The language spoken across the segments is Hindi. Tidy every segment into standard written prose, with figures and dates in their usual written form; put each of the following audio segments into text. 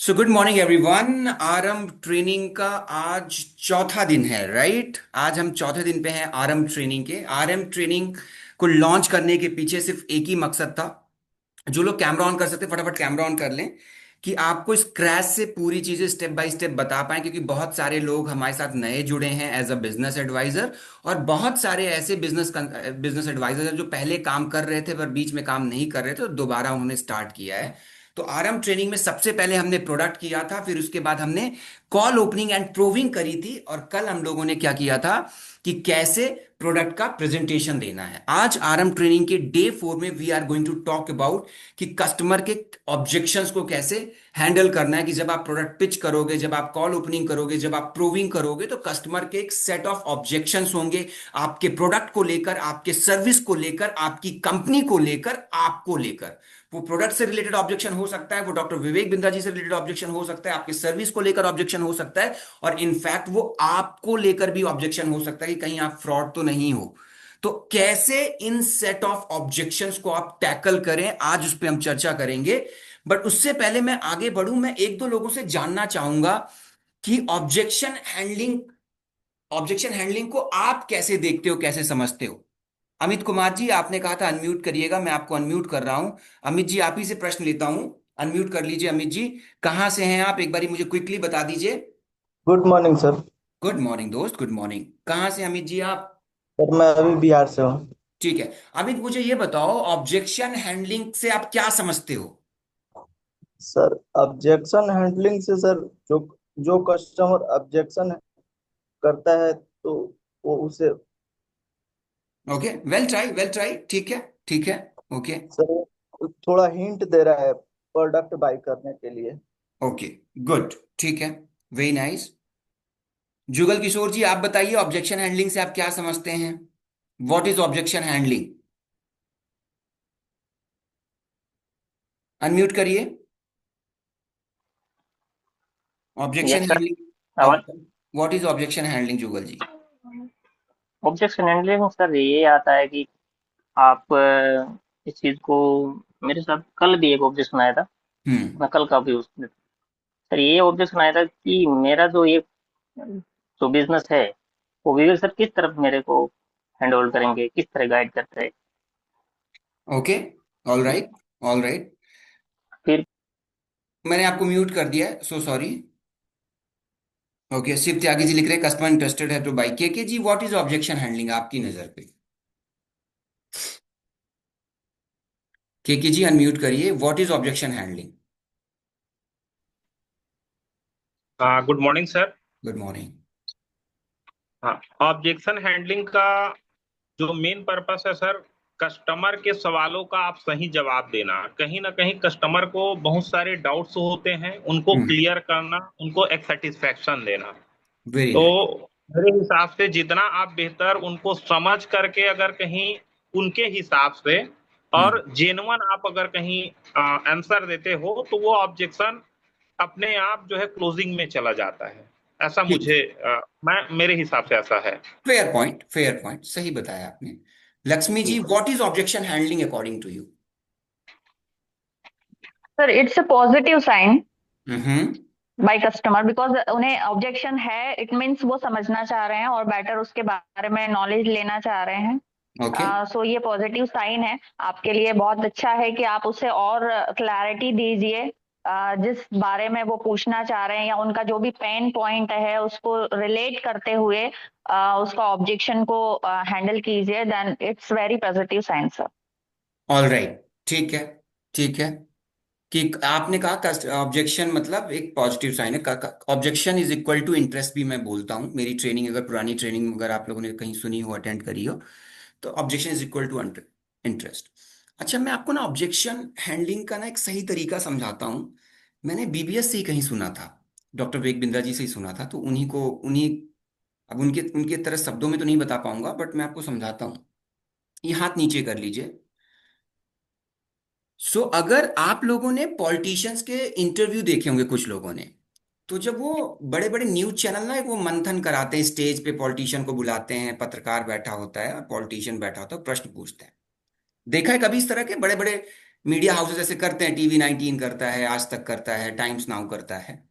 So good morning everyone. आरंभ ट्रेनिंग का आज चौथा दिन है, राइट? आज हम चौथे दिन पे हैं आरंभ ट्रेनिंग के। आरंभ ट्रेनिंग को लॉन्च करने के पीछे सिर्फ एक ही मकसद था। जो लोग कैमरा ऑन कर सकते फटाफट कैमरा ऑन कर लें, कि आपको स्क्रैच से पूरी चीजें स्टेप बाय स्टेप बता पाएं, क्योंकि बहुत सारे लोग हमारे साथ नए जुड़े हैं एज अ बिजनेस एडवाइजर। और बहुत सारे ऐसे बिजनेस एडवाइजर जो पहले काम कर रहे थे पर बीच में काम नहीं कर रहे थे, तो दोबारा उन्होंने स्टार्ट किया है। तो आरएम ट्रेनिंग में सबसे पहले हमने प्रोडक्ट किया था, फिर उसके बाद हमने कॉल ओपनिंग एंड प्रूविंग करी थी, और कल हम लोगों ने क्या किया था कि कैसे प्रोडक्ट का प्रेजेंटेशन देना है। आज आरएम ट्रेनिंग के डे 4 में we are going to talk about कि कस्टमर के ऑब्जेक्शंस को कैसे हैंडल करना है। कि जब आप प्रोडक्ट पिच करोगे, जब आप कॉल ओपनिंग करोगे, जब आप प्रूविंग करोगे, तो कस्टमर के एक सेट ऑफ ऑब्जेक्शंस होंगे आपके प्रोडक्ट को लेकर, आपके सर्विस को लेकर, आपकी कंपनी को लेकर, आपको लेकर। वो प्रोडक्ट से रिलेटेड ऑब्जेक्शन हो सकता है, वो डॉक्टर विवेक बिंद्रा जी से रिलेटेड ऑब्जेक्शन हो सकता है, आपके सर्विस को लेकर ऑब्जेक्शन हो सकता है, और इनफैक्ट वो आपको लेकर भी ऑब्जेक्शन हो सकता है कि कहीं आप फ्रॉड तो नहीं हो। तो कैसे इन सेट ऑफ ऑब्जेक्शंस को आप टैकल करें, आज उस पर हम चर्चा करेंगे। बट उससे पहले मैं आगे बढ़ूं, मैं एक दो लोगों से जानना चाहूंगा कि ऑब्जेक्शन हैंडलिंग को आप कैसे देखते हो, कैसे समझते हो। अमित कुमार जी, आपने कहा था अनम्यूट करिएगा, मैं आपको अनम्यूट कर रहा हूं। अमित जी, आप ही से प्रश्न लेता हूं। अनम्यूट कर लीजिए अमित जी। कहां से हैं आप, एक बारी मुझे क्विकली बता दीजिए। Good morning sir. Good morning दोस्त, गुड मॉर्निंग। कहां से अमित जी आप? सर मैं अभी बिहार से हूँ। ठीक है। अमित, मुझे ये बताओ, ऑब्जेक्शन हैंडलिंग से आप क्या समझते हो? सर ऑब्जेक्शन हैंडलिंग से सर जो जो कस्टमर ऑब्जेक्शन करता है तो वो उसे okay, well try, well try. ठीक है, ठीक है। ओके। सर थोड़ा हिंट दे रहा है प्रोडक्ट बाय करने के लिए। Okay, good. ठीक है, वेरी नाइस। जुगल किशोर जी, आप बताइए, ऑब्जेक्शन हैंडलिंग से आप क्या समझते हैं? What is objection handling? Unmute करिए। Objection yes sir. आवाज। Handling, what is objection handling Jugal ji? Objection handling sir ये आता है कि आप इस चीज को, मेरे साथ कल भी एक ऑब्जेक्शन आया था। हम्म। मैं कल का भी उस सर ये ऑब्जेक्शन आया था कि मेरा जो ये जो बिजनेस है वो विवेक सर किस तरफ मेरे को हैंड होल्ड करेंगे, किस तरह गाइड करते हैं। Okay, all right, all right. फिर मैंने आपको म्यूट कर दिया है, so sorry. Okay, Shiv Tyagi ji लिख रहे हैं कस्टमर इंटरेस्टेड है तो बाई। के जी, व्हाट इज ऑब्जेक्शन हैंडलिंग आपकी नजर पे? के जी, अनम्यूट करिए। What is objection handling? हाँ, good morning sir. Good morning. हाँ, ऑब्जेक्शन हैंडलिंग का जो मेन पर्पस है सर, कस्टमर के सवालों का आप सही जवाब देना। कहीं ना कहीं कस्टमर को बहुत सारे डाउट्स होते हैं, उनको हम्म। क्लियर करना, उनको एक सेटिस्फेक्शन देना। वेरी तो नाइस। मेरे हिसाब से जितना आप बेहतर उनको समझ करके अगर कहीं उनके हिसाब से हम्म। और जेन्युइन आप अगर कहीं आंसर देते हो तो वो ऑब्जेक्शन अपने आप जो है क्लोजिंग में चला जाता है। ऐसा ठीक। मुझे मैं मेरे हिसाब से ऐसा है। फेयर पॉइंट, फेयर पॉइंट, सही बताया आपने। Lakshmi ji, what is objection handling according to you? Sir it's a positive sign hmm. By customer because उन्हें ऑब्जेक्शन है, इट मीन्स वो समझना चाह रहे हैं और बेटर उसके बारे में नॉलेज लेना चाह रहे हैं। ओके। सो ये पॉजिटिव साइन है आपके लिए। बहुत अच्छा है कि आप उसे और क्लैरिटी दीजिए। जिस बारे में वो पूछना चाह रहे हैं या उनका जो भी पेन पॉइंट है उसको रिलेट करते हुए उसका ऑब्जेक्शन को हैंडल कीजिए, then it's very positive sign sir. All right, ठीक है, ठीक है। कि आपने कहा ऑब्जेक्शन मतलब एक पॉजिटिव साइन है। Objection is equal to interest भी मैं बोलता हूँ। मेरी ट्रेनिंग, अगर पुरानी ट्रेनिंग अगर आप लोगों ने कहीं सुनी हो, अटेंड करी हो, तो objection is equal to interest. अच्छा, मैं आपको ना ऑब्जेक्शन हैंडलिंग का ना एक सही तरीका समझाता हूँ। मैंने बीबीएस से ही कहीं सुना था, डॉक्टर विवेक बिंद्रा जी से ही सुना था, तो उन्हीं, अब उनके उनके तरह शब्दों में तो नहीं बता पाऊंगा, बट मैं आपको समझाता हूँ। ये हाथ नीचे कर लीजिए। अगर आप लोगों ने पॉलिटिशियंस के इंटरव्यू देखे होंगे, कुछ लोगों ने, तो जब वो बड़े बड़े न्यूज चैनल ना, एक वो मंथन कराते हैं, स्टेज पे पॉलिटिशियन को बुलाते हैं, पत्रकार बैठा होता है और पॉलिटिशियन बैठा होता है, प्रश्न पूछते हैं। देखा है कभी इस तरह के बड़े बड़े मीडिया हाउसेस ऐसे करते हैं, TV 19 करता है, आज तक करता है, टाइम्स नाउ करता है।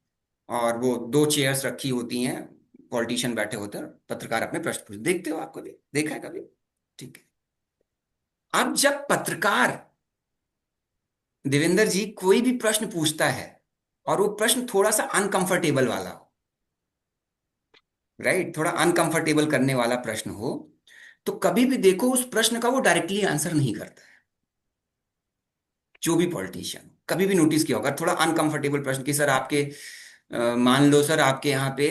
और वो दो चेयर्स रखी होती हैं, पॉलिटिशियन बैठे होते हैं, पत्रकार अपने प्रश्न पूछते, देखते हो, आपको भी देखा है कभी? ठीक है। अब जब पत्रकार, देवेंद्र जी, कोई भी प्रश्न पूछता है और वो प्रश्न थोड़ा सा अनकंफर्टेबल वाला हो, राइट, थोड़ा अनकंफर्टेबल करने वाला प्रश्न हो, तो कभी भी देखो उस प्रश्न का वो डायरेक्टली आंसर नहीं करता है। जो भी पॉलिटिशियन, कभी भी नोटिस किया होगा, थोड़ा अनकंफर्टेबल प्रश्न कि सर आपके मान लो सर आपके यहाँ पे,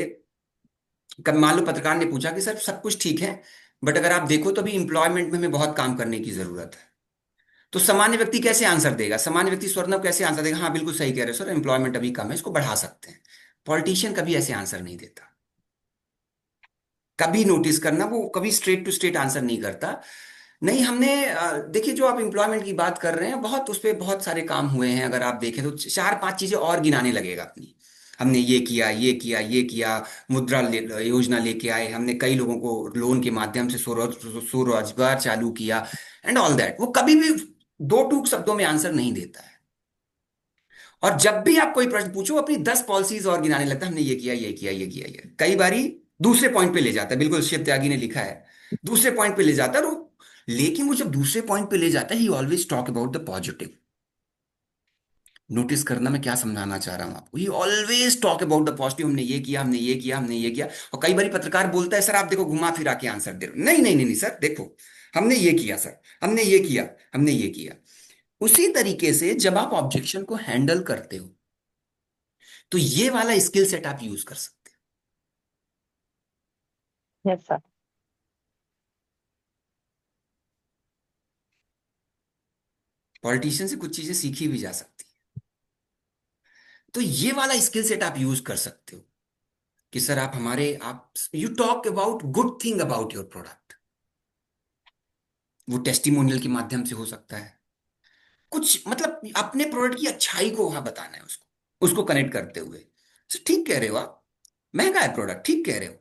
कब मान लो पत्रकार ने पूछा कि सर सब कुछ ठीक है, बट अगर आप देखो तो अभी इंप्लॉयमेंट में हमें बहुत काम करने की जरूरत है। तो सामान्य व्यक्ति कैसे आंसर देगा? सामान्य व्यक्ति स्वर्णव कैसे आंसर देगा? हाँ बिल्कुल सही कह रहे हो सर, एम्प्लॉयमेंट अभी कम है, इसको बढ़ा सकते हैं। पॉलिटिशियन कभी ऐसे आंसर नहीं देता। कभी नोटिस करना, वो कभी स्ट्रेट टू स्ट्रेट आंसर नहीं करता। नहीं, हमने देखिए, जो आप एम्प्लॉयमेंट की बात कर रहे हैं, बहुत उस पर बहुत सारे काम हुए हैं। अगर आप देखें तो चार पांच चीजें और गिनाने लगेगा अपनी। हमने ये किया, ये किया, ये किया, योजना लेके आए, हमने कई लोगों को लोन के माध्यम से स्वरोजगार चालू किया, एंड ऑल दैट। वो कभी भी दो टूक शब्दों में आंसर नहीं देता है। और जब भी आप कोई प्रश्न पूछो, अपनी 10 पॉलिसीज और गिनाने लगता है, हमने ये किया, ये किया, ये किया, ये कई बारी दूसरे पॉइंट पे ले जाता है। बिल्कुल शिव त्यागी ने लिखा है, दूसरे पॉइंट पे ले जाता है वो। लेकिन वो जब दूसरे पॉइंट पे ले जाता है, ही always talk about the positive. Notice करना मैं क्या समझाना चाह रहा हूं आपको, ही always talk about the positive. हमने ये किया, हमने ये किया, हमने ये किया। और कई बार पत्रकार बोलता है, सर आप देखो घुमा फिरा के आंसर दे रहे हो। नहीं नहीं नहीं नहीं सर, देखो हमने ये किया सर, हमने ये किया, हमने ये किया। उसी तरीके से जब आप ऑब्जेक्शन को हैंडल करते हो, तो ये वाला स्किल सेट आप यूज कर सकते यस सर। हो। पॉलिटिशियन से कुछ चीजें सीखी भी जा सकती है। तो ये वाला स्किल सेट आप यूज कर सकते हो कि सर आप हमारे, आप you talk about good thing about your product. वो टेस्टिमोनियल के माध्यम से हो सकता है, कुछ मतलब अपने प्रोडक्ट की अच्छाई को वहां बताना है उसको, उसको कनेक्ट करते हुए। सर ठीक कह रहे हो आप, महंगा है प्रोडक्ट, ठीक कह रहे हो,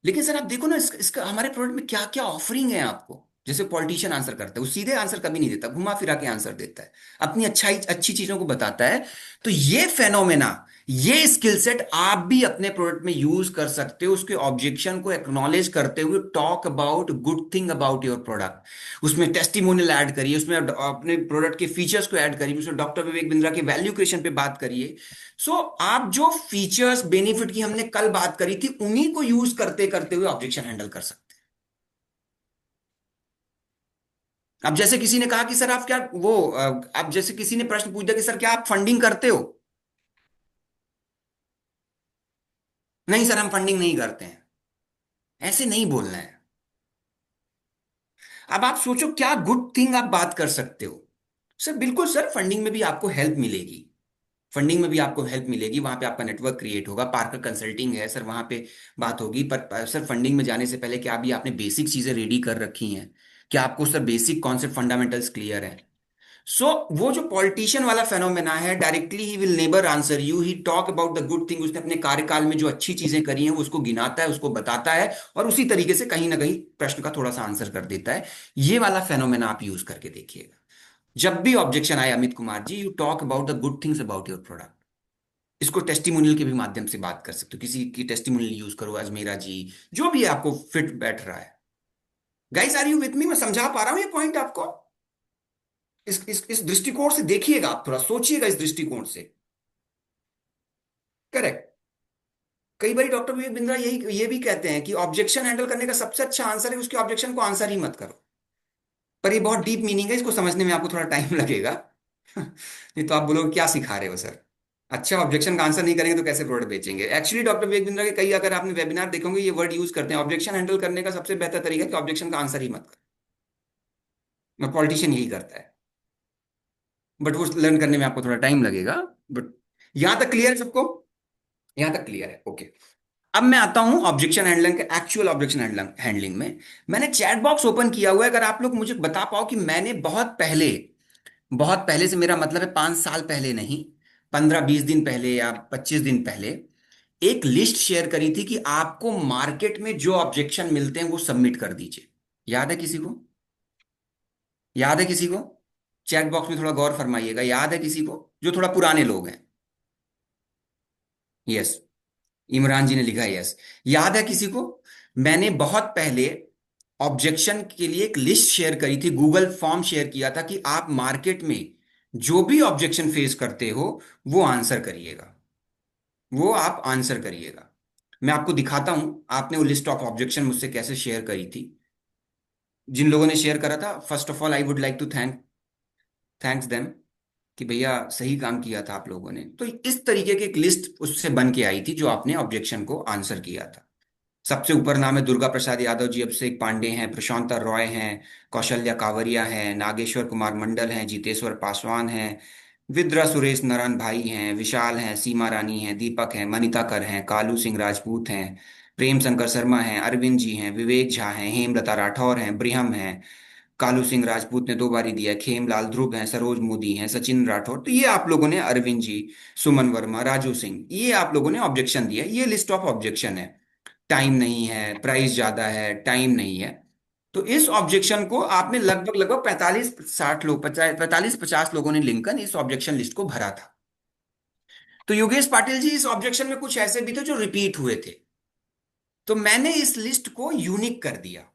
लेकिन सर आप देखो ना, इसका हमारे प्रोडक्ट में क्या क्या ऑफरिंग है आपको। जैसे पॉलिटिशियन आंसर करता है, वो सीधे आंसर कभी नहीं देता, घुमा फिरा के आंसर देता है, अपनी अच्छाई अच्छी चीजों को बताता है। तो ये फेनोमेना, ये स्किल सेट आप भी अपने प्रोडक्ट में यूज कर सकते हो, उसके ऑब्जेक्शन को एक्नॉलेज करते हुए talk about good thing about your product. उसमें टेस्टिमोनियल ऐड करिए, उसमें अपने प्रोडक्ट के फीचर्स को ऐड करिए, उसमें डॉक्टर विवेक बिंद्रा के वैल्यू क्रिएशन पे बात करिए। सो आप जो फीचर्स बेनिफिट की हमने कल बात करी थी, उन्हीं को यूज करते करते हुए ऑब्जेक्शन हैंडल कर सकते हैं। अब जैसे किसी ने कहा कि सर आप क्या वो अब जैसे किसी ने प्रश्न पूछ दिया कि सर क्या आप फंडिंग करते हो? नहीं सर, हम फंडिंग नहीं करते हैं। ऐसे नहीं बोलना है। अब आप सोचो क्या गुड थिंग आप बात कर सकते हो। सर बिल्कुल सर, फंडिंग में भी आपको हेल्प मिलेगी, फंडिंग में भी आपको हेल्प मिलेगी, वहां पे आपका नेटवर्क क्रिएट होगा, पार्कर कंसल्टिंग है सर, वहां पे बात होगी। पर सर फंडिंग में जाने से पहले क्या अभी आपने बेसिक चीजें रेडी कर रखी हैं? क्या आपको sir basic concept fundamentals clear है? सो वो जो पॉलिटिशियन वाला फेनोमेना है, directly he will neighbour answer you, he talk about the good thing. उसने अपने कार्यकाल में जो अच्छी चीजें करी हैं वो उसको गिनाता है, उसको बताता है, और उसी तरीके से कहीं ना कहीं प्रश्न का थोड़ा सा आंसर कर देता है। ये वाला फेनोमेना आप यूज करके देखिएगा। जब भी ऑब्जेक्शन आए Amit Kumar ji, you talk about the good things about your product. इसको टेस्टिमोनियल के भी माध्यम से बात कर सकते हो, किसी की टेस्टिमोनियल यूज करो, अजमेरा जी, जो भी आपको फिट बैठ रहा है। Guys are you with me? मैं समझा पा रहा हूं ये पॉइंट आपको? इस दृष्टिकोण से देखिएगा, आप थोड़ा सोचिएगा इस दृष्टिकोण से। करेक्ट। कई बार डॉक्टर विवेक बिंद्रा यही ये भी कहते हैं कि ऑब्जेक्शन हैंडल करने का सबसे अच्छा आंसर है उसके ऑब्जेक्शन को आंसर ही मत करो। पर ये बहुत डीप मीनिंग है, इसको समझने में आपको थोड़ा टाइम लगेगा। नहीं तो आप बोलोगे क्या सिखा रहे हो सर, अच्छा ऑब्जेक्शन का आंसर नहीं करेंगे तो कैसे प्रोडक्ट बेचेंगे? एक्चुअली डॉक्टर विवेक बिंद्रा के कई, अगर आपने वेबिनार देखोगे, ये वर्ड यूज करते हैं, ऑब्जेक्शन हैंडल करने का सबसे बेहतर तरीका है कि ऑब्जेक्शन का आंसर ही मत करो। पॉलिटिशियन यही करता है, बट वो लर्न करने में आपको थोड़ा टाइम लगेगा। बट यहां तक क्लियर है सबको? यहां तक क्लियर है, ओके। अब मैं आता हूं ऑब्जेक्शन हैंडलिंग के, एक्चुअल ऑब्जेक्शन हैंडलिंग में मैंने चैट बॉक्स ओपन किया हुआ है। अगर आप लोग मुझे बता पाओ कि मैंने बहुत पहले से मेरा मतलब है 5 साल पहले नहीं, 15-20 दिन पहले या 25 दिन पहले एक लिस्ट शेयर करी थी कि आपको मार्केट में जो ऑब्जेक्शन मिलते हैं वो सबमिट कर दीजिए। याद है किसी को? याद है किसी को? चैट बॉक्स में थोड़ा गौर फरमाइएगा, याद है किसी को, जो थोड़ा पुराने लोग हैं? यस, इमरान जी ने लिखा है यस। याद है किसी को? मैंने बहुत पहले ऑब्जेक्शन के लिए एक लिस्ट शेयर करी थी, गूगल फॉर्म शेयर किया था कि आप मार्केट में जो भी ऑब्जेक्शन फेस करते हो वो आंसर करिएगा, वो आप आंसर करिएगा। मैं आपको दिखाता हूं आपने वो लिस्ट ऑफ ऑब्जेक्शन मुझसे कैसे शेयर करी थी। जिन लोगों ने शेयर करा था, first of all I would like to thanks them, कि भैया सही काम किया था आप लोगों ने। तो इस तरीके की एक लिस्ट उससे बन के आई थी जो आपने ऑब्जेक्शन को आंसर किया था। सबसे ऊपर नाम है दुर्गा प्रसाद यादव जी, अभिषेक पांडे हैं, प्रशांता रॉय हैं, कौशल्या कावरिया हैं, नागेश्वर कुमार मंडल हैं, जीतेश्वर पासवान हैं, विद्रा सुरेश नारायण भाई हैं, विशाल हैं, सीमा रानी हैं, दीपक हैं, मनीता कर हैं, कालू सिंह राजपूत हैं, प्रेम शंकर शर्मा हैं, अरविंद जी हैं, विवेक झा हैं, हेमलता राठौर हैं, ब्रिहम हैं, कालू सिंह राजपूत ने 2 बारी दिया, खेमलाल ध्रुव हैं, सरोज मोदी हैं, सचिन राठौर। तो ये आप लोगों ने, अरविंद जी, सुमन वर्मा, राजू सिंह, ये आप लोगों ने ऑब्जेक्शन दिया। ये लिस्ट ऑफ ऑब्जेक्शन है। टाइम नहीं है, प्राइस ज्यादा है, टाइम नहीं है। तो इस ऑब्जेक्शन को आपने लगभग लगभग 45-60 लोग, 45-50 लोगों ने लिंकन इस ऑब्जेक्शन लिस्ट को भरा था। तो योगेश पाटिल जी, इस ऑब्जेक्शन में कुछ ऐसे भी थे जो रिपीट हुए थे, तो मैंने इस लिस्ट को यूनिक कर दिया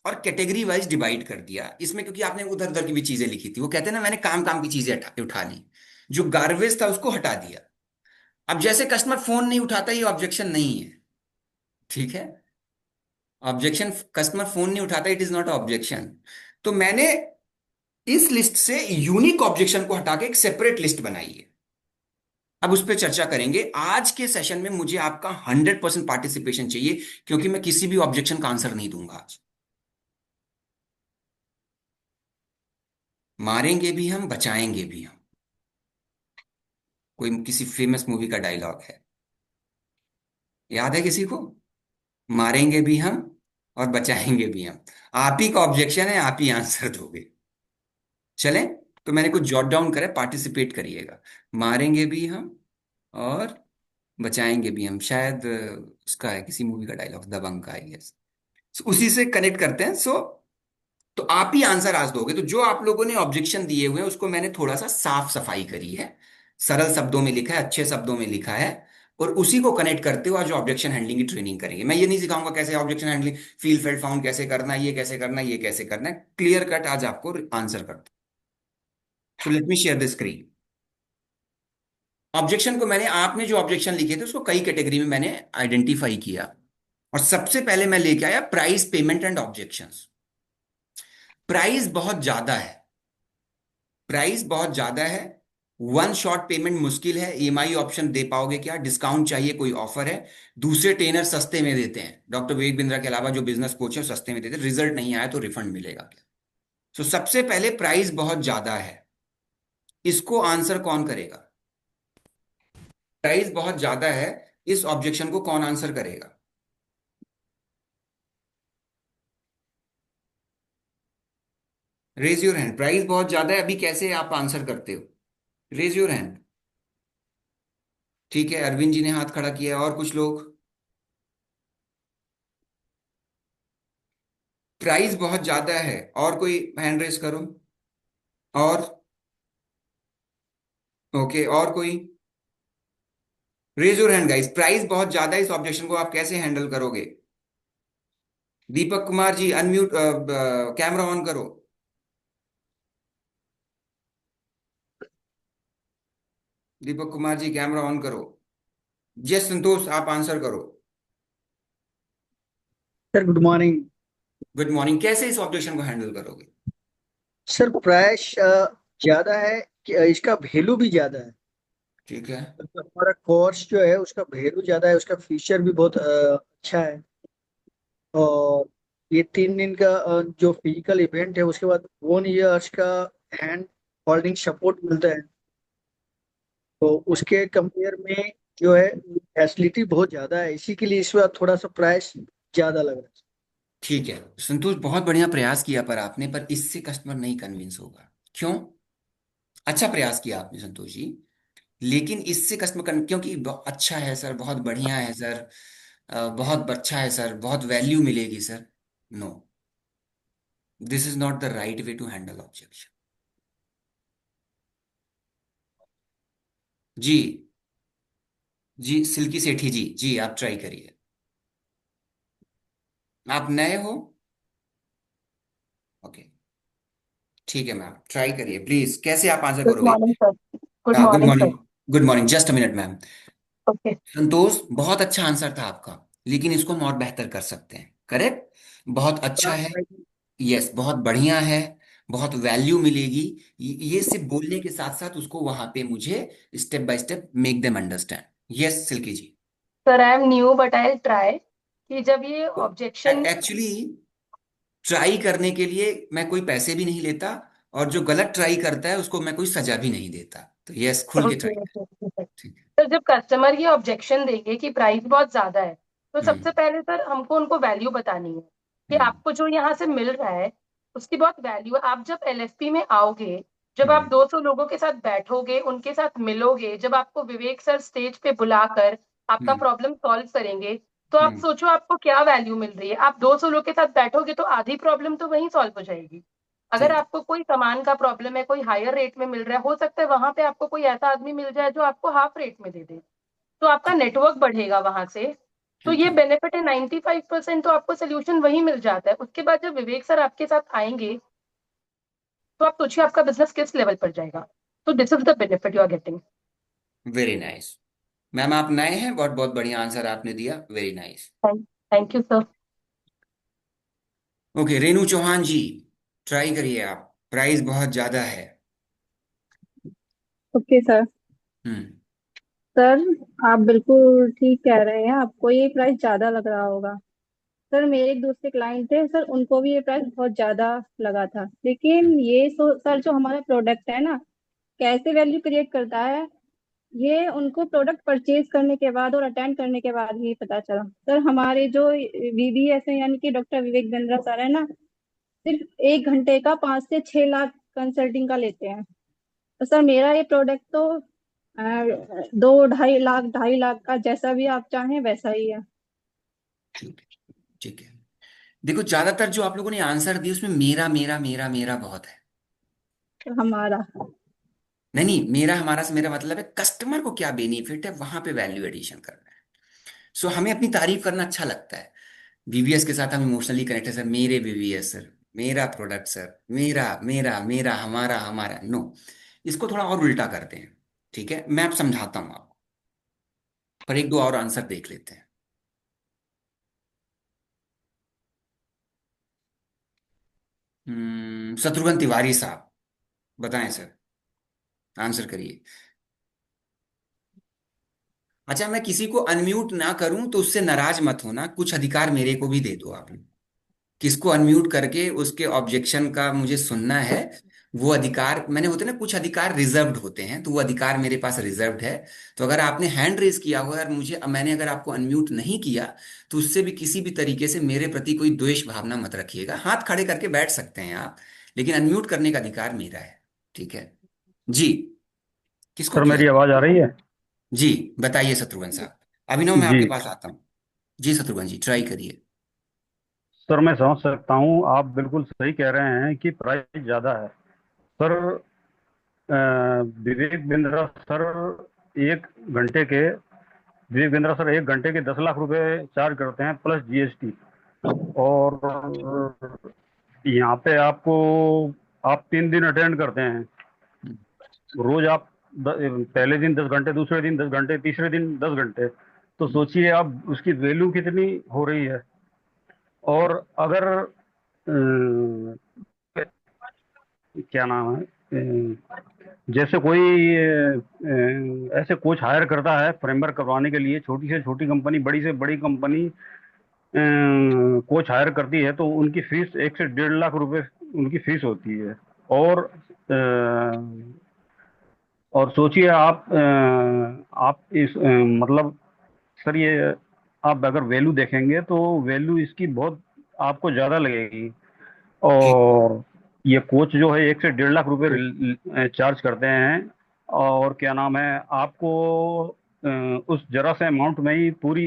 और कैटेगरी वाइज डिवाइड कर दिया इसमें, क्योंकि आपने उधर उधर की भी चीजें लिखी थी। वो कहते हैं ना, मैंने काम काम की चीजें उठा ली, जो गार्बेज था उसको हटा दिया। अब जैसे कस्टमर फोन नहीं उठाता, ये ऑब्जेक्शन नहीं है, ठीक है? ऑब्जेक्शन, कस्टमर फोन नहीं उठाता, इट इज नॉट ऑब्जेक्शन। तो मैंने इस लिस्ट से यूनिक ऑब्जेक्शन को हटा के एक सेपरेट लिस्ट बनाई है। अब उस पर चर्चा करेंगे आज के सेशन में। मुझे आपका 100% पार्टिसिपेशन चाहिए, क्योंकि मैं किसी भी ऑब्जेक्शन का आंसर नहीं दूंगा आज। मारेंगे भी हम, बचाएंगे भी हम, कोई किसी फेमस मूवी का डायलॉग है, याद है किसी को? मारेंगे भी हम और बचाएंगे भी हम। आप ही का ऑब्जेक्शन है, आप ही आंसर दोगे। चलें, तो मैंने कुछ जॉट डाउन करे, पार्टिसिपेट करिएगा। मारेंगे भी हम और बचाएंगे भी हम, शायद उसका है, किसी मूवी का डायलॉग, दबंग का, आई गेस। उसी से कनेक्ट करते हैं। सो तो आप ही आंसर आज दोगे। तो जो आप लोगों ने ऑब्जेक्शन दिए हुए हैं उसको मैंने थोड़ा सा साफ सफाई करी है, सरल शब्दों में लिखा है, अच्छे शब्दों में लिखा है, और उसी को कनेक्ट करते हुए आज ऑब्जेक्शन हैंडलिंग की ट्रेनिंग करेंगे। मैं ये नहीं सिखाऊंगा कैसे objection handling, feel failed found कैसे करना है, ये कैसे करना है, ये कैसे करना है, क्लियर कट आज आपको आंसर करता हूं। So let me share the screen. Objection को मैंने, आपने जो ऑब्जेक्शन लिखे थे उसको कई कैटेगरी में मैंने आइडेंटिफाई किया, और सबसे पहले मैं लेके आया price, payment and objections. Price बहुत ज्यादा है, प्राइस बहुत ज्यादा है, वन शॉट पेमेंट मुश्किल है, ईएमआई ऑप्शन दे पाओगे क्या, डिस्काउंट चाहिए, कोई ऑफर है, दूसरे ट्रेनर सस्ते में देते हैं, डॉक्टर विवेक बिंद्रा के अलावा जो बिजनेस कोच है सस्ते में देते हैं, रिजल्ट नहीं आया तो रिफंड मिलेगा क्या? तो सबसे पहले प्राइस बहुत ज्यादा है, इसको आंसर कौन करेगा? प्राइस बहुत ज्यादा है, इस ऑब्जेक्शन को कौन आंसर करेगा? Raise your hand. प्राइस बहुत ज्यादा है, अभी कैसे आप आंसर करते हो? Raise your hand. ठीक है, अरविंद जी ने हाथ खड़ा किया है, और कुछ लोग? प्राइस बहुत ज्यादा है, और कोई हैंड रेस करो। और ओके, और कोई? Raise your hand guys. Price बहुत ज्यादा है, इस ऑब्जेक्शन को आप कैसे हैंडल करोगे? Deepak Kumar ji unmute, camera on करो। दीपक कुमार जी कैमरा ऑन करो। जय संतोष, आप आंसर करो। Sir good morning. Good morning. कैसे इस ऑब्जेक्शन को हैंडल करोगे? सर प्राइस ज्यादा है इसका वैल्यू भी ज्यादा है। ठीक है। तो हमारा कोर्स जो है उसका वैल्यू ज्यादा है, उसका फीचर भी बहुत अच्छा है। और ये 3 दिन का जो फिजिकल इवेंट है उसके बाद 1 ईयर्स का हैंड होल्डिंग सपोर्ट मिलता है। तो उसके कंपेयर में जो है फैसिलिटी बहुत ज्यादा है, इसी के लिए इस बार थोड़ा सा प्राइस ज्यादा लग रहा है। ठीक है संतोष, बहुत बढ़िया प्रयास किया, पर आपने, पर इससे कस्टमर नहीं कन्विंस होगा। क्यों? अच्छा प्रयास किया आपने संतोष जी, लेकिन इससे क्योंकि अच्छा है सर, बहुत बढ़िया है सर, बहुत अच्छा है सर, बहुत वैल्यू मिलेगी sir. No, this is not the right way to handle objection. जी जी, सिल्की सेठी जी, जी आप ट्राई करिए। आप नए हो? ओके, ठीक है मैम, ट्राई करिए प्लीज। कैसे आप आंसर गुड करोगे? Morning sir. गुड हाँ, good morning sir. Morning. Good morning, just a minute ma'am. Okay. Santosh, बहुत अच्छा आंसर था आपका, लेकिन इसको हम और बेहतर कर सकते हैं। करेक्ट, बहुत अच्छा है। यस, बहुत बढ़िया है, बहुत वैल्यू मिलेगी। ये सिर्फ बोलने के साथ साथ उसको वहां पे मुझे step by step make them understand. Yes Silky ji. Sir I am new but I try कि जब ये ऑब्जेक्शन। एक्चुअली ट्राई करने के लिए मैं कोई पैसे भी नहीं लेता, और जो गलत ट्राई करता है उसको मैं कोई सजा भी नहीं देता। तो यस, खुल के ओके ट्राई करें। Okay sir. ठीक है। सर जब कस्टमर ये ऑब्जेक्शन देंगे कि प्राइस बहुत ज्यादा है, तो हम्म सबसे पहले सर हमको उनको वैल्यू बतानी है कि हम्म आपको जो यहाँ से मिल रहा है उसकी बहुत वैल्यू है। आप जब एलएफपी में आओगे, जब आप हम्म 200 लोगों के साथ बैठोगे, उनके साथ मिलोगे, जब आपको विवेक सर स्टेज पे बुलाकर आपका हम्म प्रॉब्लम सॉल्व करेंगे, तो आप हम्म, सोचो आपको क्या वैल्यू मिल रही है। आप 200 लोग के साथ बैठोगे तो आधी प्रॉब्लम तो वहीं सॉल्व हो जाएगी। अगर ठीक। आपको कोई सामान का प्रॉब्लम है, कोई हायर रेट में मिल रहा है, हो सकता है वहां पे आपको कोई ऐसा आदमी मिल जाए जो आपको हाफ रेट में दे दे, तो आपका ठीक नेटवर्क बढ़ेगा वहां से। तो ठीक ये है। बेनिफिट है। 95% तो आपको सोल्यूशन वही मिल जाता है। उसके बाद जब विवेक सर आपके साथ आएंगे, तो आप सोचिए आपका बिजनेस किस लेवल पर जाएगा। तो this is the benefit you are getting. Very nice. Ma'am आप नए हैं, बहुत बहुत बढ़िया आंसर आपने दिया, very nice. Thank you sir. Okay, Renu Chauhan ji, try करिए आप, प्राइस बहुत ज्यादा है। Okay sir. हम्म सर आप बिल्कुल ठीक कह रहे हैं, आपको ये प्राइस ज्यादा लग रहा होगा। सर मेरे एक दूसरे क्लाइंट थे सर, उनको भी ये प्राइस बहुत ज्यादा लगा था। लेकिन ये सर जो हमारा प्रोडक्ट है ना, कैसे वैल्यू क्रिएट करता है, ये उनको प्रोडक्ट परचेज करने के बाद और अटेंड करने के बाद ही पता चला। सर हमारे जो वीबीएस है यानी कि डॉक्टर विवेक बिंद्रा सर है ना, सिर्फ 1 घंटे का 5 से 6 लाख कंसल्टिंग का लेते हैं। तो सर मेरा ये प्रोडक्ट तो 2 ढाई लाख 2.5 लाख का, जैसा भी आप चाहें वैसा ही है। ठीक है। ठीक है। देखो, ज्यादातर जो आप लोगों ने आंसर दिए उसमें मेरा मेरा मेरा मेरा बहुत है। तो हमारा। नहीं नहीं, मेरा हमारा से मेरा मतलब है कस्टमर को क्या बेनिफिट है, वहां पे वैल्यू एडिशन करना है। सो हमें अपनी तारीफ करना अच्छा लगता है। वीवीएस के साथ हम इमोशनली कनेक्टेड, सर मेरे वीवीएस सर, मेरा प्रोडक्ट सर, मेरा मेरा मेरा, हमारा हमारा, नो। इसको थोड़ा और उल्टा करते हैं। ठीक है, मैं अब समझाता हूँ आपको, पर एक दो और आंसर देख लेते हैं। शत्रुघ्न तिवारी साहब, बताएं सर, आंसर करिए। अच्छा, मैं किसी को अनम्यूट ना करूं तो उससे नाराज मत होना, कुछ अधिकार मेरे को भी दे दो आप। किसको अनम्यूट करके उसके ऑब्जेक्शन का मुझे सुनना है, वो अधिकार मैंने, होते ना कुछ अधिकार रिजर्व्ड होते हैं, तो वो अधिकार मेरे पास रिजर्व्ड है। तो अगर आपने हैंड रेज किया हुआ है और मुझे, मैंने अगर आपको अनम्यूट नहीं किया, तो उससे भी किसी भी तरीके से मेरे प्रति कोई द्वेष भावना मत रखिएगा। हाथ खड़े करके बैठ सकते हैं आप, लेकिन अनम्यूट करने का अधिकार मेरा है। ठीक है जी। किसको सर किया? मेरी आवाज आ रही है? जी, बताइए शत्रुघ्न साहब। अभिनव, मैं जी आपके पास आता हूँ। जी शत्रुघ्न जी, ट्राई करिए। सर, मैं समझ सकता हूँ, आप बिल्कुल सही कह रहे हैं कि प्राइस ज़्यादा है। सर विवेक बिंद्रा सर, एक घंटे के विवेक बिंद्रा सर 1 घंटे के 10 लाख रुपए चार्ज करते हैं प्लस जीएसटी। और यहाँ पे आपको, आप 3 दिन अटेंड करते हैं। रोज आप पहले दिन 10 घंटे, दूसरे दिन 10 घंटे, तीसरे दिन 10 घंटे। तो सोचिए आप उसकी वैल्यू कितनी हो रही है। और अगर क्या नाम है, जैसे कोई ऐसे कोच हायर करता है फ्रेमवर्क करवाने के लिए, छोटी से छोटी कंपनी, बड़ी से बड़ी कंपनी कोच हायर करती है, तो उनकी फीस 1 से 1.5 लाख रुपए उनकी फीस होती है। और और सोचिए आप इस मतलब, सर ये आप अगर वैल्यू देखेंगे तो वैल्यू इसकी बहुत आपको ज़्यादा लगेगी। ठीक। और ये कोच जो है 1 से 1.5 लाख रुपए चार्ज करते हैं। और क्या नाम है, आपको उस जरा से अमाउंट में ही पूरी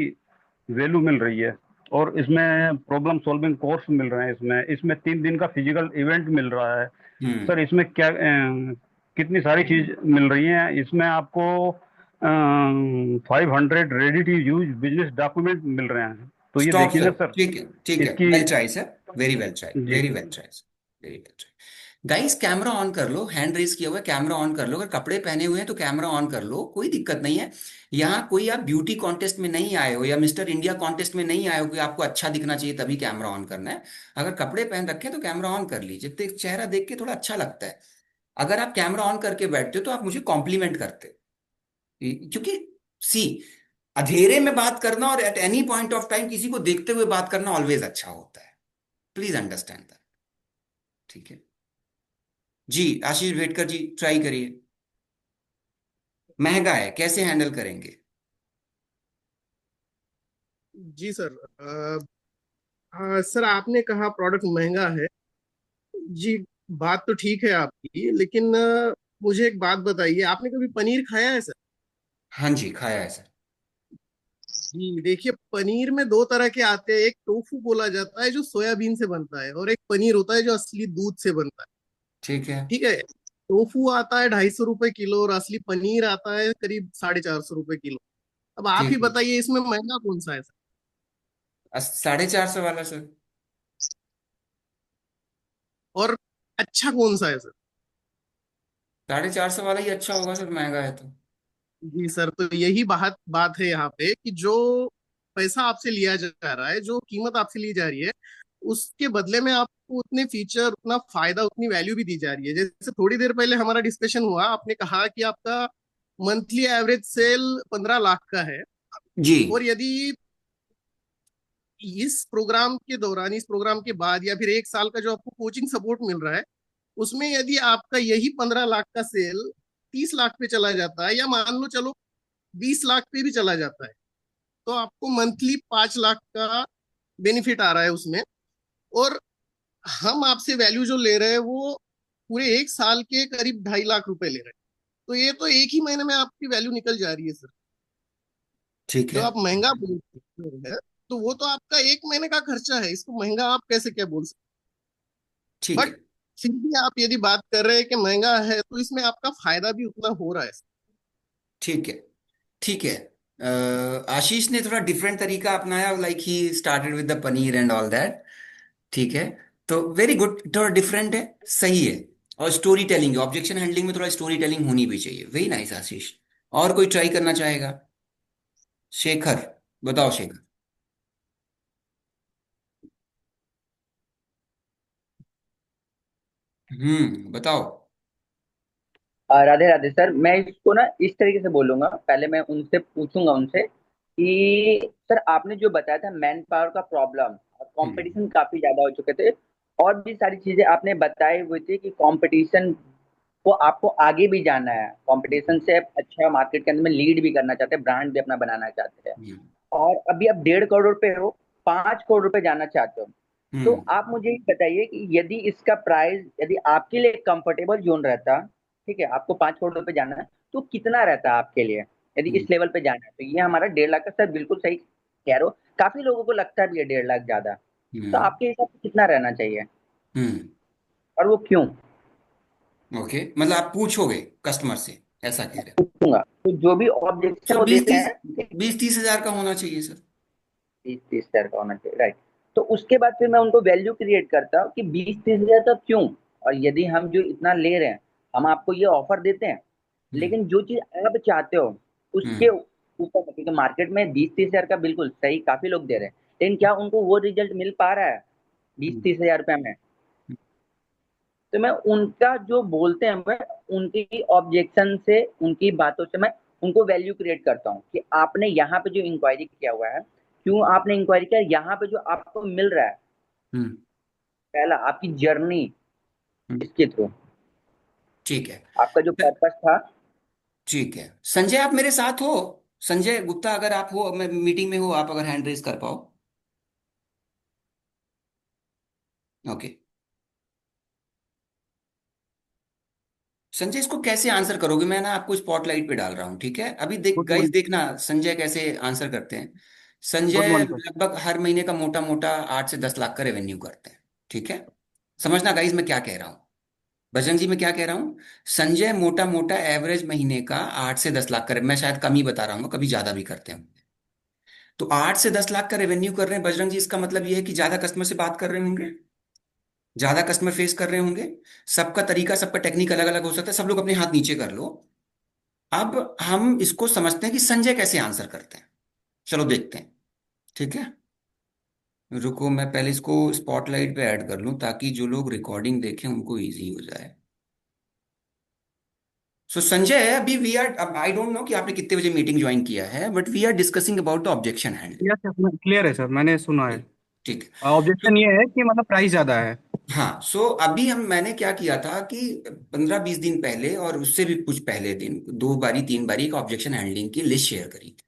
वैल्यू मिल रही है। और इसमें प्रॉब्लम सॉल्विंग कोर्स मिल रहे हैं, इसमें इसमें 3 दिन का फिजिकल इवेंट मिल रहा है। हम्म सर इसमें क्या कितनी सारी चीज मिल रही हैं इसमें आपको। 500 ready to use business document मिल रहे हैं, तो ये स्टॉप देखिए सर, ना सर ठीक है, ठीक है, इसकी। Well try sir, very well try, जी very well try, very well try. Guys camera on कर लो, हैंड रेस किया हुआ है, कैमरा ऑन कर लो, अगर कपड़े पहने हुए हैं तो कैमरा ऑन कर लो, कोई दिक्कत नहीं है। यहाँ कोई आप ब्यूटी कॉन्टेस्ट में नहीं आए हो या मिस्टर इंडिया कॉन्टेस्ट में नहीं आए हो कि आपको अच्छा दिखना चाहिए तभी कैमरा ऑन करना है। अगर कपड़े पहन रखे हैं तो कैमरा ऑन कर लीजिए, तो एक चेहरा देख के थोड़ा अच्छा लगता है। अगर आप कैमरा ऑन करके बैठते हो तो आप मुझे कॉम्प्लीमेंट करते हो। क्योंकि सी, अंधेरे में बात करना और at any point of time किसी को देखते हुए बात करना ऑलवेज अच्छा होता है। Please understand that. ठीक है जी, आशीष वेटकर जी ट्राई करिए। महंगा है, कैसे हैंडल करेंगे? जी सर। सर आपने कहा प्रोडक्ट महंगा है। जी, बात तो ठीक है आपकी, लेकिन मुझे एक बात बताइए, आपने कभी पनीर खाया है सर? हाँ जी, खाया है सर। जी देखिए, पनीर में दो तरह के आते हैं। एक टोफू बोला जाता है जो सोयाबीन से बनता है, और एक पनीर होता है जो असली दूध से बनता है। ठीक है। ठीक है। टोफू आता है 250 रुपए किलो, और असली पनीर आता है करीब 450 रुपए किलो। अब आप ही ठीक है, बताइए इसमें महंगा कौन सा है सर? 450 वाला सर। और अच्छा कौन सा है सर? 450 वाला ही अच्छा होगा सर, महंगा है तो। जी सर, तो यही बात बात है यहाँ पे कि जो पैसा आपसे लिया जा रहा है, जो कीमत आपसे ली जा रही है, उसके बदले में आपको उतने फीचर, उतना फायदा, उतनी वैल्यू भी दी जा रही है। जैसे थोड़ी देर पहले हमारा डिस्कशन हुआ, आपने कहा कि आपका मंथली एवरेज सेल 15 लाख का है। जी। और यदि इस प्रोग्राम के दौरान, इस प्रोग्राम के बाद, या फिर एक साल का जो आपको कोचिंग सपोर्ट मिल रहा है, उसमें यदि आपका यही 15 लाख का सेल 30 लाख पे चला जाता है, या मान लो चलो 20 लाख पे भी चला जाता है, तो आपको मंथली 5 लाख का बेनिफिट आ रहा है उसमें। और हम आपसे वैल्यू जो ले रहे हैं वो पूरे एक साल के करीब 2.5 लाख रुपए ले रहे हैं। तो ये तो एक ही महीने में आपकी वैल्यू निकल जा रही है सर। ठीक जो है। आप महंगा बोल रहे हैं, तो वो तो आपका एक महीने का खर्चा है, इसको महंगा आप कैसे क्या बोल सकते? ठीक बट है। फिर भी आप यदि बात कर रहे हैं कि महंगा है, तो इसमें आपका फायदा भी उतना हो रहा है। ठीक है। ठीक है। आशीष ने थोड़ा डिफरेंट तरीका अपनाया, like he started with the paneer and all that. ठीक है। तो वेरी गुड, थोड़ा डिफरेंट है, सही है। और स्टोरी टेलिंग, ऑब्जेक्शन हैंडलिंग में थोड़ा स्टोरी टेलिंग होनी भी चाहिए। वेरी नाइस आशीष। और कोई ट्राई करना चाहेगा? शेखर, बताओ शेखर। बताओ। राधे राधे सर। मैं इसको ना इस तरीके से बोलूंगा, पहले मैं उनसे पूछूंगा उनसे कि सर आपने जो बताया था मैन पावर का प्रॉब्लम और हम्म। कंपटीशन काफी ज्यादा हो चुके थे, और भी सारी चीजें आपने बताई हुई थी कि कंपटीशन को आपको आगे भी जाना है, कंपटीशन से आप अच्छा मार्केट के अंदर में लीड भी करना चाहते हैं, ब्रांड भी अपना बनाना चाहते हैं, हम्म। और अभी आप 1.5 करोड़ पे हो, 5 करोड़ रुपए जाना चाहते हो। तो हम्म। आप मुझे ये बताइए कि यदि इसका प्राइस यदि आपके लिए कंफर्टेबल जोन रहता, ठीक है, आपको 5 करोड़ रुपए जाना है, तो कितना रहता आपके लिए यदि हम्म। इस लेवल पे जाना है? तो ये हमारा 1.5 लाख का, सर बिल्कुल सही कह रहे हो। काफी लोगों को लगता भी है 1.5 लाख ज्यादा, तो हम्म। आपके हिसाब से कितना रहना चाहिए हम्म। और वो क्यों? ओके, मतलब आप पूछोगे कस्टमर से, ऐसा कह रहे हो? पूछूंगा, तो जो भी ऑब्जेक्शन सर वो बीस देते तीस, हैं, 20-30 हजार का होना चाहिए सर। 20-30 हजार का होना चाहिए, राइट। तो उसके बाद फिर मैं उनको वैल्यू क्रिएट करता हूँ कि 20-30 हजार का क्यों, और यदि हम जो इतना ले रहे हैं, हम आपको ये ऑफर देते हैं, हम्म। लेकिन जो चीज आप चाहते हो उसके हम्म। ऊपर में, क्योंकि मार्केट में 20-30 हजार का बिल्कुल सही काफी लोग दे रहे हैं, लेकिन क्या उनको वो रिजल्ट मिल पा रहा है बीस हम्म। तीस हजार रुपये में? तो मैं उनका जो बोलते हैं, मैं उनकी ऑब्जेक्शन से, उनकी बातों से मैं उनको वैल्यू क्रिएट करता हूँ कि आपने यहाँ पे जो इंक्वायरी किया हुआ है, क्यों आपने इंक्वायरी किया, यहाँ पे जो आपको मिल रहा है, हम्म। पहला आपकी जर्नी हम्म। इसके थ्रू, ठीक है। आपका जो पर्पस था। ठीक है संजय, आप मेरे साथ हो? संजय गुप्ता, अगर आप हो, मैं मीटिंग में हो, आप अगर हैंड रेज कर पाओ। ओके। संजय, इसको कैसे आंसर करोगे? मैं ना आपको स्पॉटलाइट पे डाल रहा हूँ, ठीक है? अभी देख गुड गाइस, मॉर्निंग। देखना संजय कैसे आंसर करते हैं। Good Sanjay morning sir. लगभग हर महीने का मोटा मोटा 8 से 10 लाख का रेवेन्यू करते हैं। ठीक है, समझना गाइस मैं क्या कह रहा हूँ। बजरंग जी मैं क्या कह रहा हूँ, संजय मोटा मोटा एवरेज महीने का 8 से 10 लाख कर, मैं शायद कम ही बता रहा हूँ, कभी ज्यादा भी करते हैं। तो 8 से 10 लाख का रेवेन्यू कर रहे हैं बजरंग जी, इसका मतलब ये है कि ज्यादा कस्टमर से बात कर रहे होंगे, ज्यादा कस्टमर फेस कर रहे होंगे। सबका तरीका, सबका टेक्निक अलग अलग हो सकता है, सब लोग अपने हाथ नीचे कर लो। अब हम इसको समझते हैं कि संजय कैसे आंसर करते हैं, चलो देखते हैं। ठीक है, रुको मैं पहले इसको स्पॉटलाइट पे ऐड कर लूं ताकि जो लोग रिकॉर्डिंग देखें उनको इजी हो जाए। सो संजय, अभी वी आर, अब आई डोंट नो कि आपने कितने बजे मीटिंग ज्वाइन किया है, but we are discussing about the objection handling. Yes sir, clear है सर, मैंने सुना है। ठीक है। ऑब्जेक्शन तो ये है कि मतलब प्राइस ज्यादा है। हाँ, सो अभी मैंने क्या किया था कि 15-20 दिन पहले और उससे भी कुछ पहले दिन 2 बारी 3 बारी एक ऑब्जेक्शन हैंडलिंग की लिस्ट शेयर करी थी।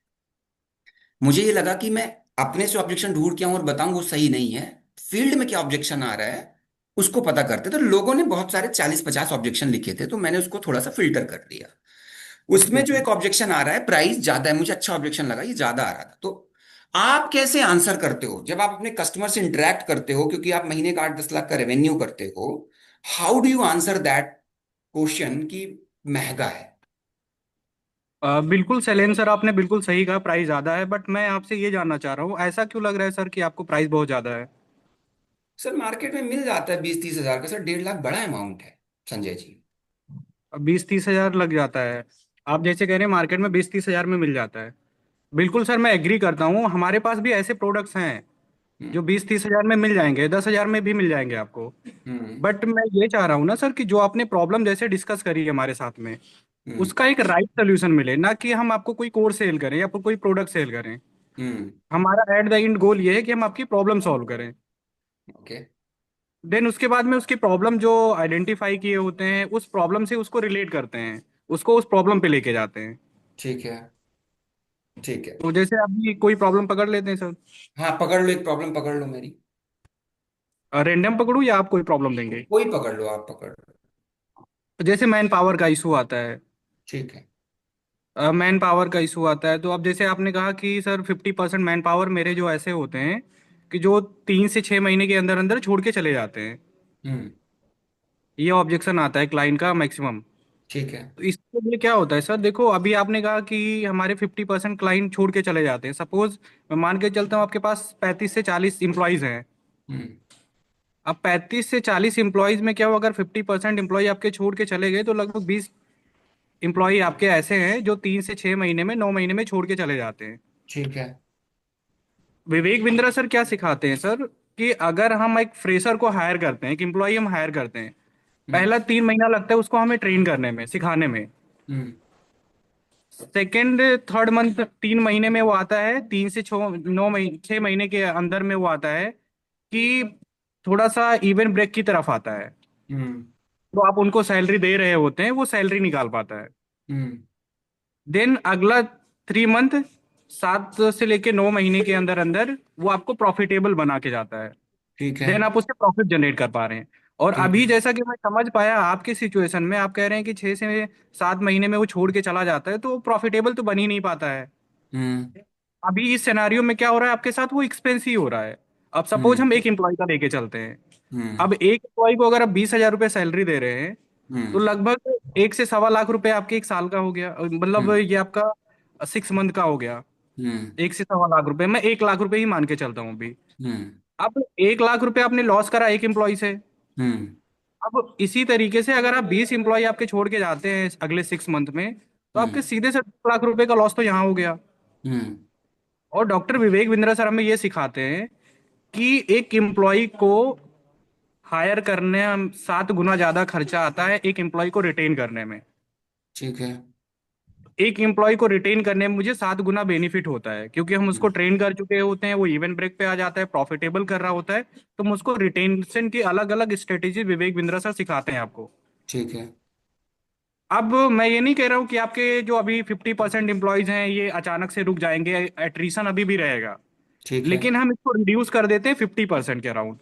मुझे ये लगा कि मैं अपने से ऑब्जेक्शन ढूंढ के आऊं और बताऊं वो सही नहीं है, फील्ड में क्या ऑब्जेक्शन आ रहा है उसको पता करते। तो लोगों ने बहुत सारे 40-50 ऑब्जेक्शन लिखे थे, तो मैंने उसको थोड़ा सा फिल्टर कर दिया। ओके उसमें जो ओके। एक ऑब्जेक्शन आ रहा है, प्राइस ज्यादा है, मुझे अच्छा ऑब्जेक्शन लगा, ये ज्यादा आ रहा था। तो आप कैसे आंसर करते हो जब आप अपने कस्टमर से इंटरेक्ट करते हो, क्योंकि आप महीने का 8-10 लाख का रेवेन्यू करते हो? How do you answer that question कि महंगा है? बिल्कुल शैलेंद्र सर, आपने बिल्कुल सही कहा, प्राइस ज्यादा है, बट मैं आपसे ये जानना चाह रहा हूँ, ऐसा क्यों लग रहा है सर कि आपको प्राइस बहुत ज्यादा है? सर मार्केट में मिल जाता है 20-30 हजार का, सर 1.5 लाख बड़ा अमाउंट है संजय जी। 20-30 हजार लग जाता है? आप जैसे कह रहे हैं मार्केट में 20-30 हजार में मिल जाता है। बिल्कुल सर, मैं एग्री करता हूँ, हमारे पास भी ऐसे प्रोडक्ट्स हैं हम्म। जो 20-30 हजार में मिल जाएंगे, 10 हजार में भी मिल जाएंगे आपको। हम्म। बट मैं ये चाह रहा हूँ ना सर कि जो आपने प्रॉब्लम जैसे डिस्कस करी है हमारे साथ में, हम्म। उसका एक राइट सोल्यूशन मिले, ना कि हम आपको कोई कोर्स सेल करें या फिर कोई प्रोडक्ट सेल करें। हम्म। हमारा एट द एंड गोल ये है कि हम आपकी प्रॉब्लम सॉल्व करें। ओके। देन उसके बाद में उसकी प्रॉब्लम जो आइडेंटिफाई किए होते हैं, उस प्रॉब्लम से उसको रिलेट करते हैं, उसको उस प्रॉब्लम पे लेके जाते हैं। ठीक है। ठीक है। तो जैसे अभी कोई प्रॉब्लम पकड़ लेते हैं सर, हाँ पकड़ लो, एक प्रॉब्लम पकड़ लो मेरी। रेंडम पकड़ूं या आप कोई प्रॉब्लम देंगे? कोई पकड़ लो, आप पकड़ लो। जैसे मैन पावर का इशू आता है, ठीक है। मैन पावर का इशू आता है, तो अब जैसे आपने कहा कि सर 50% मैन पावर मेरे जो ऐसे होते हैं कि जो 3 से 6 महीने के अंदर अंदर छोड़ के चले जाते हैं, हम्म। ये ऑब्जेक्शन आता है क्लाइंट का मैक्सिमम। ठीक है। तो इसके लिए क्या होता है सर, देखो अभी आपने कहा कि हमारे 50% क्लाइंट छोड़ के चले जाते हैं, सपोज मैं मान के चलता हूँ आपके पास 35 से 40 एम्प्लॉयज हैं। हम्म। अब 35 से 40 एम्प्लॉयज में क्या हो, अगर 50% एम्प्लॉय आपके छोड़ के चले गए, तो लगभग 20 एम्प्लॉय आपके ऐसे हैं जो 3 से 6 महीने में, 9 महीने में छोड़ के चले जाते हैं। ठीक है। विवेक बिंद्रा सर क्या सिखाते हैं सर, कि अगर हम एक फ्रेशर को हायर करते हैं, एक एम्प्लॉय हम हायर करते हैं, हम्म। पहला 3 महीना लगता है उसको हमें ट्रेन करने में, सिखाने में। हम्म। सेकेंड थर्ड मंथ, 3 महीने में वो आता है, 3 से 9 महीने, 6 महीने के अंदर में वो आता है कि थोड़ा सा इवन ब्रेक की तरफ आता है। हम्म। तो आप उनको सैलरी दे रहे होते हैं, वो सैलरी निकाल पाता है। हम्म। देन अगला 3 मंथ, 7 से लेके 9 महीने के अंदर अंदर वो आपको प्रॉफिटेबल बना के जाता है। ठीक है। देन आप उससे प्रॉफिट जनरेट कर पा रहे हैं। और ठीक अभी है। जैसा कि मैं समझ पाया आपके सिचुएशन में, आप कह रहे हैं कि 6 से 7 महीने में वो छोड़ के चला जाता है, तो प्रॉफिटेबल तो बन ही नहीं पाता है। हम्म। अभी इस सिनेरियो में क्या हो रहा है आपके साथ, वो एक्सपेंसिव हो रहा है। अब सपोज हम्म। हम एक एम्प्लॉय का लेके चलते हैं। हम्म। अब एक एम्प्लॉय को अगर आप 20 हजार रुपये सैलरी दे रहे हैं, तो हम्म। लगभग 1 से 1.25 लाख रुपए आपके एक साल का हो गया, मतलब हम्म। ये आपका 6 मंथ का हो गया। हम्म। 1 से 1.25 लाख रुपए, मैं 1 लाख रुपए ही मान के चलता हूँ अभी। हम्म। अब 1 लाख रुपए आपने लॉस करा एक एम्प्लॉय से। हम्म। अब इसी तरीके से अगर आप 20 एम्प्लॉय आपके छोड़ के जाते हैं अगले 6 मंथ में, तो आपके हम्म। सीधे से 2 लाख रुपए का लॉस तो यहाँ हो गया। हम्म। और डॉक्टर विवेक बिंद्रा सर हमें ये सिखाते हैं कि एक एम्प्लॉय को हायर करने में 7 गुना ज्यादा खर्चा आता है एक एम्प्लॉय को रिटेन करने में। ठीक है। एक एम्प्लॉय को रिटेन करने में मुझे 7 गुना बेनिफिट होता है, क्योंकि हम उसको हम्म। ट्रेन कर चुके होते हैं, वो इवन ब्रेक पे आ जाता है, प्रॉफिटेबल कर रहा होता है। तो हम उसको रिटेंशन की अलग अलग स्ट्रेटेजी विवेक बिंद्रा सर सिखाते हैं आपको। ठीक है। अब मैं ये नहीं कह रहा हूँ कि आपके जो अभी 50% एम्प्लॉयज हैं ये अचानक से रुक जाएंगे, एट्रिशन अभी भी रहेगा। ठीक है। लेकिन हम इसको रिड्यूस कर देते हैं 50% के अराउंड।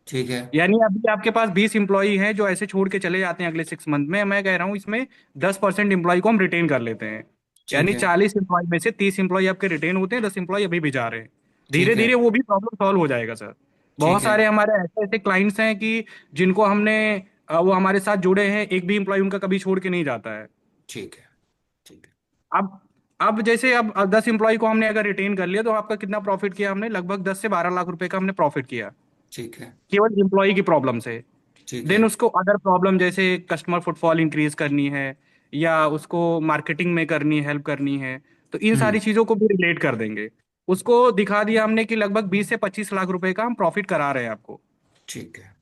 ठीक है। यानी अभी आपके पास 20 एम्प्लॉय हैं जो ऐसे छोड़ के चले जाते हैं अगले 6 मंथ में, मैं कह रहा हूँ इसमें 10% एम्प्लॉय को हम रिटेन कर लेते हैं। ठीक यानी है। 40 एम्प्लॉय में से 30 एम्प्लॉय आपके रिटेन होते हैं, 10 एम्प्लॉय अभी भी जा रहे हैं। धीरे ठीक है। धीरे वो भी प्रॉब्लम सॉल्व हो जाएगा सर। बहुत ठीक है। सारे हमारे ऐसे ऐसे क्लाइंट्स हैं कि जिनको हमने वो हमारे साथ जुड़े हैं, एक भी एम्प्लॉय उनका कभी छोड़ के नहीं जाता है। ठीक है, ठीक है। अब जैसे अब 10 एम्प्लॉय को हमने अगर रिटेन कर लिया तो आपका कितना प्रॉफिट किया हमने? लगभग 10 से 12 लाख रुपए का हमने प्रॉफिट किया, ठीक है, केवल एम्प्लॉय की प्रॉब्लम से। ठीक है। देन उसको अदर प्रॉब्लम जैसे कस्टमर फुटफॉल इंक्रीज करनी है, या उसको मार्केटिंग में करनी हेल्प करनी है, तो इन सारी हम्म। चीजों को भी रिलेट कर देंगे। उसको दिखा दिया हमने कि लगभग 20 से 25 लाख रुपए का हम प्रॉफिट करा रहे हैं आपको। ठीक है।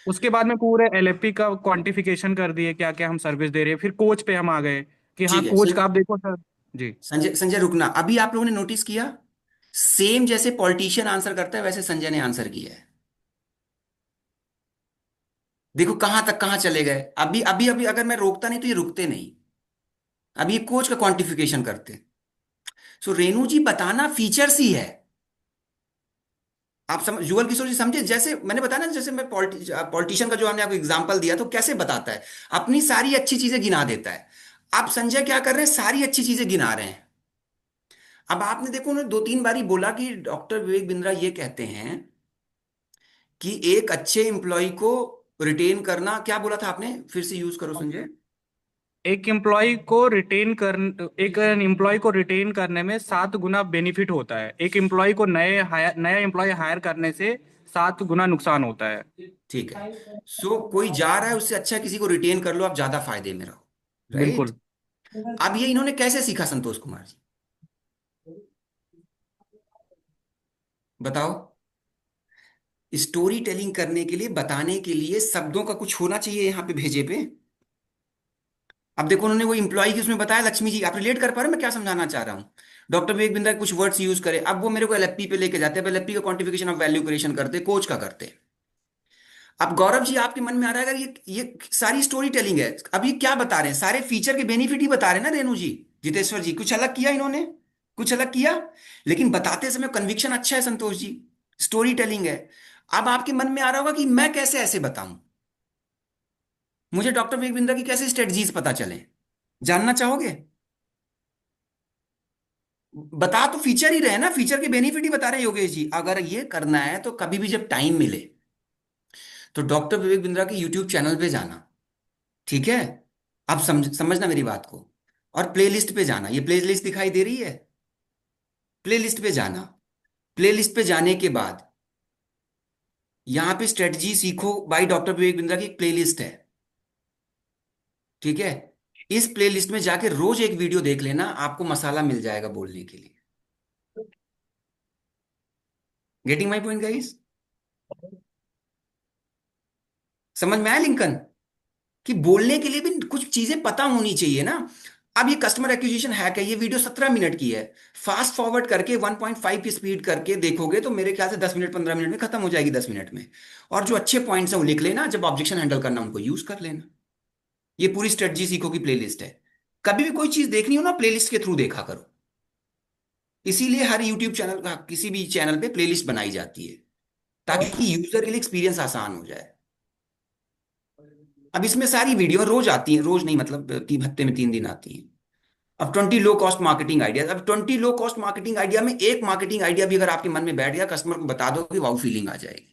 उसके बाद में पूरे एलएफपी का क्वांटिफिकेशन कर दिए, क्या क्या हम सर्विस दे रहे हैं। फिर कोच पे हम आ गए कि हाँ ठीक है कोच का आप देखो सर। जी। संजय, संजय रुकना, अभी आप लोगों ने नोटिस किया, सेम जैसे पॉलिटिशियन आंसर करता है वैसे संजय ने आंसर किया है। देखो कहां तक कहां चले गए। अभी अभी अभी अगर मैं रोकता नहीं तो ये रुकते नहीं। अभी ये कोच का क्वांटिफिकेशन करते। सो रेणु जी बताना फीचर्स ही है। आप समझ, जुगल किशोर जी समझे, जैसे मैंने बताया ना, जैसे मैं पॉलिटिशियन का जो हमने आपको एग्जांपल दिया तो कैसे बताता है, अपनी सारी अच्छी चीजें गिना देता है। आप संजय क्या कर रहे हैं, सारी अच्छी चीजें गिना रहे हैं। अब आपने देखो उन्होंने 2-3 बारी बोला कि डॉक्टर विवेक बिंद्रा ये कहते हैं कि एक अच्छे एम्प्लॉय को रिटेन करना, क्या बोला था आपने, फिर से यूज करो संजय। एक एम्प्लॉय को रिटेन करने में 7 गुना बेनिफिट होता है। एक एम्प्लॉय को नया एम्प्लॉय हायर करने से 7 गुना नुकसान होता है। ठीक है। सो कोई जा रहा है, उससे अच्छा किसी को रिटेन कर लो, आप ज्यादा फायदे में रहो। राइट। बिल्कुल। अब ये इन्होंने कैसे सीखा संतोष कुमार जी, बताओ। स्टोरी टेलिंग करने के लिए, बताने के लिए शब्दों का कुछ होना चाहिए यहाँ पे भेजे पे। अब देखो उन्होंने वो इंप्लॉय की उसमें बताया, लक्ष्मी जी, आप रिलेट कर पा रहे हो मैं क्या समझाना चाह रहा हूँ। डॉक्टर विवेक बिंद्रा कुछ वर्ड्स यूज करे, अब वो मेरे को एलएफपी पे लेके जाते हैं, एलएफपी का क्वांटिफिकेशन ऑफ वैल्यू क्रिएशन करते, कोच का करते। अब गौरव जी आपके मन में आ रहा है, अगर ये सारी स्टोरी टेलिंग है, अब ये क्या बता रहे हैं, सारे फीचर के बेनिफिट ही बता रहे हैं ना रेणु जी, जितेश्वर जी, कुछ अलग किया इन्होंने, कुछ अलग किया। लेकिन बताते समय कन्विक्शन अच्छा है संतोष जी, स्टोरी टेलिंग है। अब आपके मन में आ रहा होगा कि मैं कैसे ऐसे बताऊं, मुझे डॉक्टर विवेक बिंद्रा की कैसे स्ट्रेटजीज पता चले, जानना चाहोगे? बता तो फीचर ही रहे ना, फीचर के बेनिफिट ही बता रहे हैं योगेश जी। अगर ये करना है तो कभी भी जब टाइम मिले तो डॉक्टर विवेक बिंद्रा के यूट्यूब चैनल पे जाना। ठीक है, आप समझना मेरी बात को। और प्लेलिस्ट पे जाना, ये प्लेलिस्ट दिखाई दे रही है, प्लेलिस्ट पे जाना। प्लेलिस्ट पे जाने के बाद यहाँ पे स्ट्रेटजी सीखो बाय डॉक्टर विवेक बिंद्रा की एक प्लेलिस्ट है। ठीक है, इस प्लेलिस्ट में जाके रोज एक वीडियो देख लेना, आपको मसाला मिल जाएगा बोलने के लिए। Getting my point guys? समझ में आया लिंकन, कि बोलने के लिए भी कुछ चीजें पता होनी चाहिए ना। अब ये कस्टमर एक्विजिशन हैक है, ये वीडियो 17 मिनट की है। फास्ट फॉरवर्ड करके 1.5 की स्पीड करके देखोगे तो मेरे ख्याल से 10 मिनट 15 मिनट में खत्म हो जाएगी, 10 मिनट में। और जो अच्छे पॉइंट्स हैं वो लिख लेना, जब ऑब्जेक्शन हैंडल करना उनको यूज कर लेना। ये पूरी स्ट्रेटजी सीखो की प्लेलिस्ट है। कभी भी कोई चीज देखनी हो ना, प्लेलिस्ट के थ्रू देखा करो। इसीलिए हर यूट्यूब चैनल का, किसी भी चैनल पे प्लेलिस्ट बनाई जाती है, ताकि यूजर के लिए एक्सपीरियंस आसान हो जाए। अब इसमें सारी वीडियो रोज आती हैं, रोज नहीं मतलब 3 हफ्ते में 3 दिन आती हैं। अब 20 लो कॉस्ट मार्केटिंग आइडिया, अब 20 लो कॉस्ट मार्केटिंग आइडिया में एक मार्केटिंग आइडिया भी अगर आपके मन में बैठ गया, कस्टमर को बता दो कि वाउ फीलिंग आ जाएगी।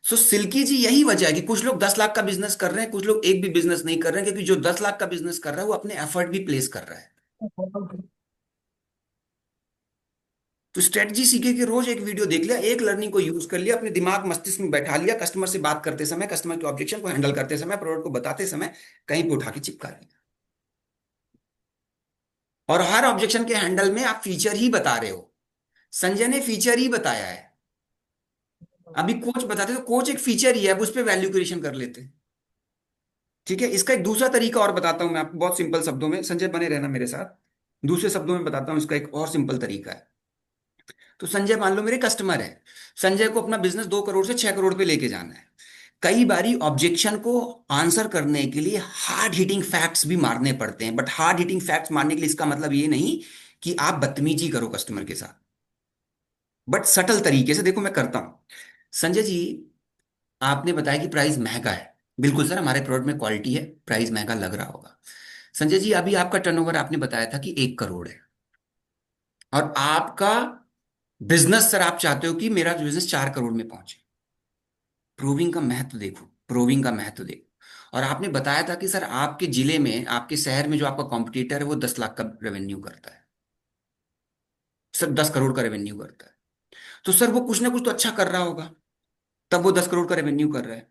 सो सिल्की जी, यही वजह है कि कुछ लोग 10 लाख का बिजनेस कर रहे हैं, कुछ लोग एक भी बिजनेस नहीं कर रहे हैं, क्योंकि जो 10 लाख का बिजनेस कर रहा है वो अपने एफर्ट भी प्लेस कर रहा है। तो स्ट्रेटजी सीखे कि रोज एक वीडियो देख लिया, एक लर्निंग को यूज कर लिया, अपने दिमाग मस्तिष्क में बैठा लिया, कस्टमर से बात करते समय, कस्टमर के ऑब्जेक्शन को हैंडल करते समय, प्रोडक्ट को बताते समय कहीं पे उठा के चिपका लिया। और हर ऑब्जेक्शन के हैंडल में आप फीचर ही बता रहे हो। संजय ने फीचर ही बताया है। अभी कोच बताते तो कोच एक फीचर ही है, अब उस पर वैल्यू क्रिएशन कर लेते। ठीक है, इसका एक दूसरा तरीका और बताता हूं मैं आपको, बहुत सिंपल शब्दों में, संजय बने रहना मेरे साथ। दूसरे शब्दों में बताता हूं, इसका एक और सिंपल तरीका है। तो संजय मान लो मेरे कस्टमर है, संजय को अपना बिजनेस 2 करोड़ से 6 करोड़ पे लेके जाना है। कई बारी ऑब्जेक्शन को आंसर करने के लिए हार्ड हिटिंग फैक्ट्स भी मारने पड़ते हैं, बट हार्ड हिटिंग फैक्ट्स मारने के लिए इसका मतलब ये नहीं कि आप बदतमीजी करो कस्टमर के साथ, बट सटल तरीके से। देखो मैं करता हूं। संजय जी, आपने बताया कि प्राइस महंगा है। बिल्कुल सर, हमारे प्रोडक्ट में क्वालिटी है, प्राइस महंगा लग रहा होगा। संजय जी, अभी आपका टर्नओवर आपने बताया था कि 1 करोड़ है, और आपका बिजनेस, सर आप चाहते हो कि मेरा बिजनेस 4 करोड़ में पहुंचे। प्रूविंग का महत्व देखो, प्रूविंग का महत्व दे। और आपने बताया था कि सर आपके जिले में, आपके शहर में जो आपका कॉम्पिटिटर है वो 10 लाख का रेवेन्यू करता है, सर 10 करोड़ का रेवेन्यू करता है। तो सर वो कुछ ना कुछ तो अच्छा कर रहा होगा, तब वो 10 करोड़ का रेवेन्यू कर रहा है।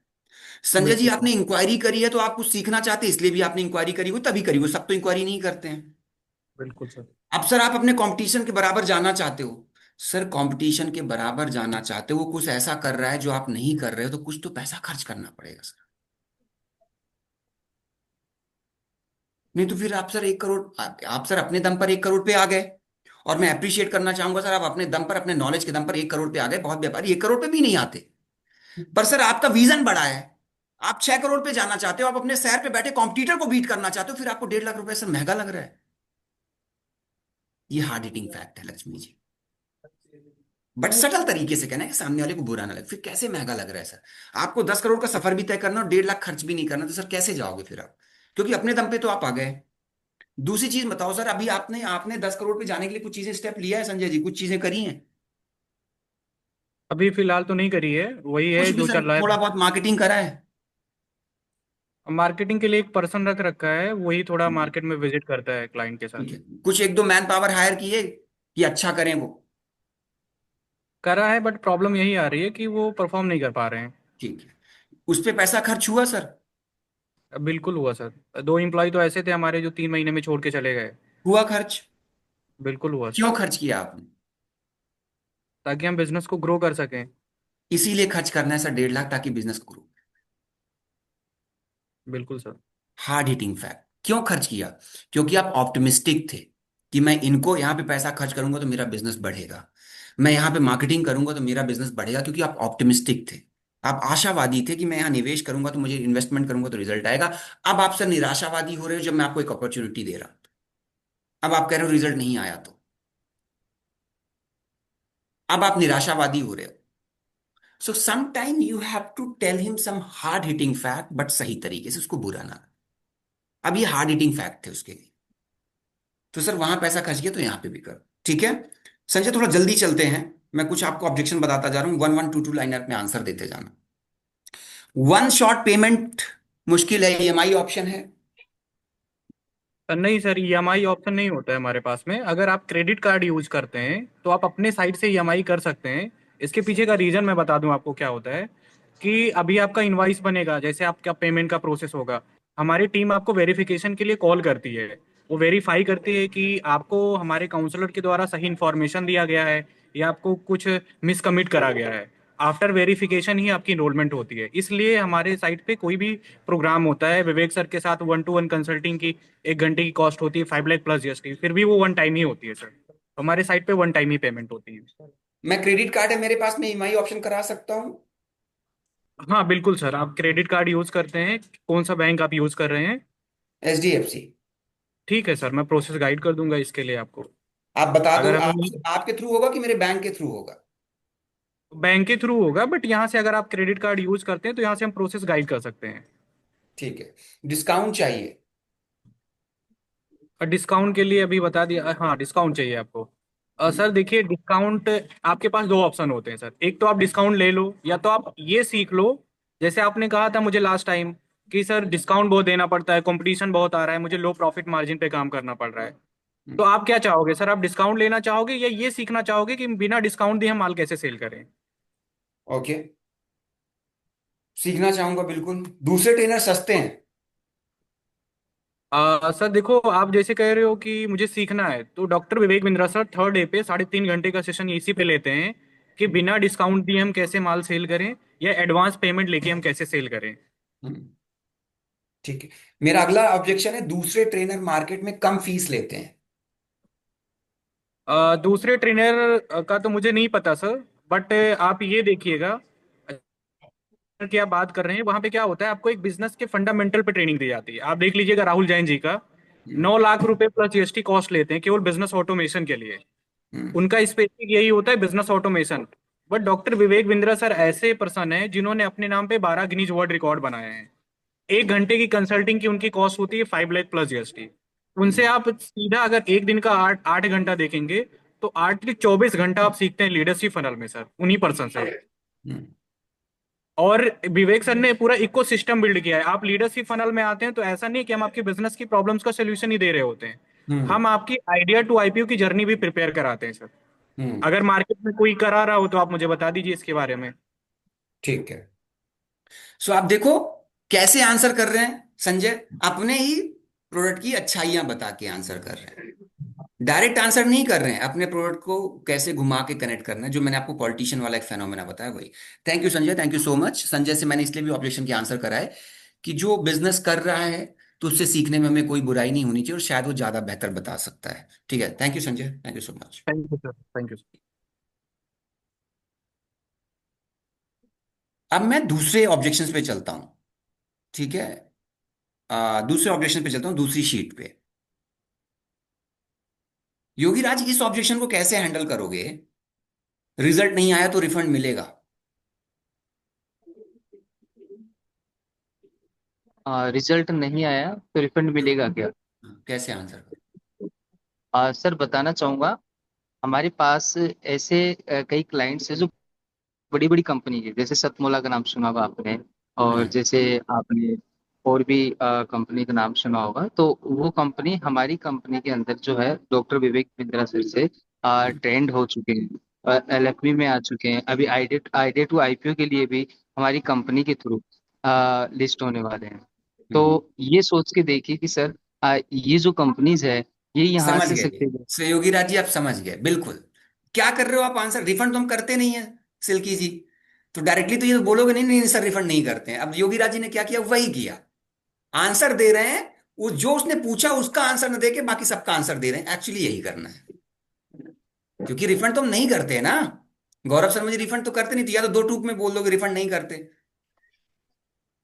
संजय जी, बिल्कुल सर। आपने इंक्वायरी करी है तो आप कुछ सीखना चाहते हैं, इसलिए भी आपने इंक्वायरी करी हो, तभी करी हो, सब तो इंक्वायरी नहीं करते हैं। बिल्कुल सर। अब सर आप अपने कंपटीशन के बराबर जाना चाहते हो, सर कंपटीशन के बराबर जाना चाहते हो, वो कुछ ऐसा कर रहा है जो आप नहीं कर रहे हो, तो कुछ तो पैसा खर्च करना पड़ेगा सर। नहीं तो फिर आप सर 1 करोड़, आप सर अपने दम पर 1 करोड़ पे आ गए। और मैं अप्रिशिएट करना चाहूंगा सर, आप अपने दम पर, अपने नॉलेज के दम पर 1 करोड़ पे आ गए। बहुत व्यापारी 1 करोड़ पे भी नहीं आते। पर सर आपका विजन बड़ा है, आप 6 करोड़ पे जाना चाहते हो, आप अपने शहर पे बैठे कॉम्पिटिटर को बीट करना चाहते हो, फिर आपको 1.5 लाख रुपए सर महंगा लग रहा है। ये हार्ड हिटिंग फैक्ट है लक्ष्मी जी। बट सटल तरीके से कहना है कि सामने वाले को बुरा ना लगे। फिर कैसे महंगा लग रहा है सर? आपको 10 करोड़ का सफर भी तय करना और 1.5 लाख खर्च भी नहीं करना, तो सर कैसे जाओगे फिर आप? क्योंकि अपने दम पे तो आप आ गए। दूसरी चीज बताओ सर, अभी आपने आपने 10 करोड़ पे जाने के लिए कुछ चीजें स्टेप लिया है संजय जी, कुछ चीजें करी हैं? अभी फिलहाल तो नहीं करी है, वही कुछ है भी जो सर, चल रहा थोड़ा है। बहुत मार्केटिंग करा है? मार्केटिंग के लिए एक पर्सन रख रखा है, वही थोड़ा ठीक है। मार्केट में विजिट करता है क्लाइंट के साथ। ठीक है। कुछ एक दो मैन पावर हायर किए कि अच्छा करें वो? करा है, बट प्रॉब्लम यही आ रही है कि वो परफॉर्म नहीं कर पा रहे हैं। ठीक है। उस पे पैसा खर्च हुआ सर? बिल्कुल हुआ सर, 2 एम्प्लॉय तो ऐसे थे हमारे जो 3 महीने में छोड़ के चले गए। हुआ खर्च? बिल्कुल हुआ क्यों सर। खर्च किया आपने? ताकि हम बिजनेस को ग्रो कर सकें। इसीलिए खर्च करना है सर 1.5 लाख, ताकि बिजनेस ग्रो। बिल्कुल सर। Hard hitting fact. क्यों खर्च किया? क्योंकि आप ऑप्टिमिस्टिक थे कि मैं इनको यहाँ पे पैसा खर्च करूंगा तो मेरा बिजनेस बढ़ेगा, मैं यहाँ पे मार्केटिंग करूंगा तो मेरा बिजनेस बढ़ेगा, क्योंकि आप ऑप्टिमिस्टिक थे। आप आशावादी थे कि मैं यहाँ निवेश करूंगा तो मुझे, इन्वेस्टमेंट करूंगा तो रिजल्ट आएगा। अब आप सर निराशावादी हो रहे हो जब मैं आपको एक अपॉर्चुनिटी दे रहा हूं। अब आप कह रहे हो रिजल्ट नहीं आया तो, अब आप निराशावादी हो रहे हो। So sometime you have to tell him some hard hitting fact, but सही तरीके से, उसको बुरा ना। अब ये हार्ड हिटिंग फैक्ट थे उसके लिए। तो सर वहां पैसा खर्च गया तो यहाँ पे भी कर। ठीक है संजय, थोड़ा जल्दी चलते हैं। मैं कुछ आपको ऑब्जेक्शन बताता जा रहा हूँ, 1122 लाइनर में आंसर देते जाना। वन शॉट पेमेंट मुश्किल है, ईएमआई ऑप्शन है? नहीं सर, ईएमआई ऑप्शन नहीं होता है हमारे पास में। अगर आप क्रेडिट कार्ड यूज करते हैं तो आप अपने साइड से ईएमआई कर सकते हैं। इसके पीछे का रीजन मैं बता दूं आपको क्या होता है। कि अभी आपका इनवाइस बनेगा, जैसे आपका पेमेंट का प्रोसेस होगा, हमारी टीम आपको वेरिफिकेशन के लिए कॉल करती है। वो वेरीफाई करती है कि आपको हमारे काउंसलर के द्वारा सही इन्फॉर्मेशन दिया गया है या आपको कुछ मिसकमिट करा गया है। आफ्टर वेरिफिकेशन ही आपकी इनरोलमेंट होती है। इसलिए हमारे साइट पे कोई भी प्रोग्राम होता है विवेक सर के साथ, 1-to-1 कंसल्टिंग की 1 घंटे की कॉस्ट होती है 5 लाख प्लस जीएसटी, फिर भी वो वन टाइम ही होती है सर। हमारे साइट पे वन टाइम ही पेमेंट होती है। मैं क्रेडिट कार्ड है मेरे पास में, ईएमआई ऑप्शन करा सकता हूँ? हाँ बिल्कुल सर, आप क्रेडिट कार्ड यूज करते हैं? कौन सा बैंक आप यूज कर रहे हैं? एचडीएफसी। ठीक है सर, मैं प्रोसेस गाइड कर दूंगा इसके लिए आपको। आप बता दो, अगर आप हमें आपके थ्रू होगा कि मेरे बैंक के थ्रू होगा? बैंक के थ्रू होगा, बट यहाँ से अगर आप क्रेडिट कार्ड यूज करते हैं तो यहाँ से हम प्रोसेस गाइड कर सकते हैं। ठीक है। डिस्काउंट चाहिए? और डिस्काउंट के लिए अभी बता दिया, हाँ डिस्काउंट चाहिए आपको। हम्म, सर देखिए, डिस्काउंट आपके पास दो ऑप्शन होते हैं सर। एक तो आप डिस्काउंट ले लो, या तो आप ये सीख लो। जैसे आपने कहा था मुझे लास्ट टाइम कि सर डिस्काउंट बहुत देना पड़ता है, कंपटीशन बहुत आ रहा है, मुझे लो प्रॉफिट मार्जिन पे काम करना पड़ रहा है। तो हम्म, आप क्या चाहोगे सर? आप डिस्काउंट लेना चाहोगे या ये सीखना चाहोगे कि बिना डिस्काउंट दिए हम माल कैसे सेल करें? ओके। सीखना चाहूंगा बिल्कुल, दूसरे ट्रेनर सस्ते हैं। सर देखो, आप जैसे कह रहे हो कि मुझे सीखना है, तो doctor Vivek Bindra sir 3rd day पे 3.5 घंटे का सेशन इसी पे लेते हैं कि बिना डिस्काउंट दिए हम कैसे माल सेल करें या एडवांस पेमेंट लेके हम कैसे सेल करें। हम्म, ठीक है। मेरा अगला ऑब्जेक्शन है, दूसरे ट्रेनर मार्केट में कम फीस लेते हैं। दूसरे ट्रेनर का तो मुझे नहीं पता सर, बट आप ये देखिएगा की आप बात कर रहे हैं, वहां पे क्या होता है, आपको एक बिजनेस के फंडामेंटल पे ट्रेनिंग दी जाती है। आप देख लीजिएगा राहुल जैन जी का हम्म, 9 लाख रुपए प्लस जीएसटी कॉस्ट लेते हैं केवल बिजनेस ऑटोमेशन के लिए। हम्म, उनका स्पेसिफिक यही होता है, business automation. But doctor Vivek Bindra sir ऐसे पर्सन है जिन्होंने अपने नाम पे 12 गिनीज वर्ल्ड रिकॉर्ड बनाए हैं। 1 घंटे की कंसल्टिंग की उनकी कॉस्ट होती है 5 लाख प्लस जीएसटी। उनसे हम्म, आप सीधा अगर एक दिन का 8 8 घंटा देखेंगे तो 8 से 24 घंटा आप सीखते हैं लीडरशिप फनल में सर, उन्हीं पर्सन से। हम्म, और विवेक सर ने पूरा इकोसिस्टम बिल्ड किया है। आप लीडरशिप फनल में आते हैं तो ऐसा नहीं कि हम आपकी बिजनेस की प्रॉब्लम्स का सोल्यूशन ही दे रहे होते हैं, हम आपकी आइडिया टू आईपीओ की जर्नी भी प्रिपेयर कराते हैं सर। हम्म। अगर मार्केट में कोई करा रहा हो तो आप मुझे बता दीजिए इसके बारे में। ठीक है। सो आप देखो कैसे आंसर कर रहे हैं संजय, अपने ही प्रोडक्ट की अच्छाइयां बता के आंसर कर रहे हैं, डायरेक्ट आंसर नहीं कर रहे हैं, अपने प्रोडक्ट को कैसे घुमा के कनेक्ट करना है, जो मैंने आपको पॉलिटिशियन वाला एक फेनोमेना बताया वही। Thank you Sanjay, thank you so much. Sanjay से मैंने इसलिए भी ऑब्जेक्शन की आंसर करा है कि जो बिजनेस कर रहा है तो उससे सीखने में हमें कोई बुराई नहीं होनी चाहिए, और शायद वो ज्यादा बेहतर बता सकता है। ठीक है, thank you Sanjay, thank you so much. Thank you sir, thank you. अब मैं दूसरे ऑब्जेक्शंस पे चलता हूं। ठीक है, दूसरे ऑब्जेक्शन पे चलता हूं, दूसरी शीट पे। योगी राज, इस ऑब्जेक्शन को कैसे हैंडल करोगे? रिजल्ट नहीं आया तो रिफंड मिलेगा। रिजल्ट नहीं आया तो रिफंड मिलेगा क्या? कैसे आंसर करो? सर बताना चाहूंगा, हमारे पास ऐसे कई क्लाइंट्स हैं जो बड़ी बड़ी कंपनी है, जैसे सतमोला का नाम सुना होगा आपने, और हाँ। जैसे आपने और भी कंपनी का नाम सुना होगा। तो वो कंपनी हमारी कंपनी के अंदर जो है डॉक्टर विवेक बिंद्रा सर से ट्रेंड हो चुके हैं, एलएफबी में आ चुके हैं। अभी आईडिया टू आईपीओ के लिए भी हमारी कंपनी के थ्रू लिस्ट होने वाले हैं। तो हम्म। ये सोच के देखिए कि सर ये जो कंपनीज है ये यहाँ समझ से गए सक्सेस। सहयोगी राज जी, आप समझ गए बिल्कुल क्या कर रहे हो आप। आंसर रिफंड तो हम करते नहीं है सिल्की जी, तो डायरेक्टली तो ये तो बोलोगे नहीं, नहीं सर रिफंड नहीं करते हैं। अब योगी राज जी ने क्या किया, वही किया, आंसर दे रहे हैं, वो जो उसने पूछा उसका आंसर न देके बाकी सबका आंसर दे रहे हैं। एक्चुअली यही करना है, क्योंकि रिफंड तो हम नहीं करते हैं ना। गौरव शर्मा जी रिफंड तो करते नहीं थे, या तो दो टूक में बोल दोगे रिफंड नहीं करते,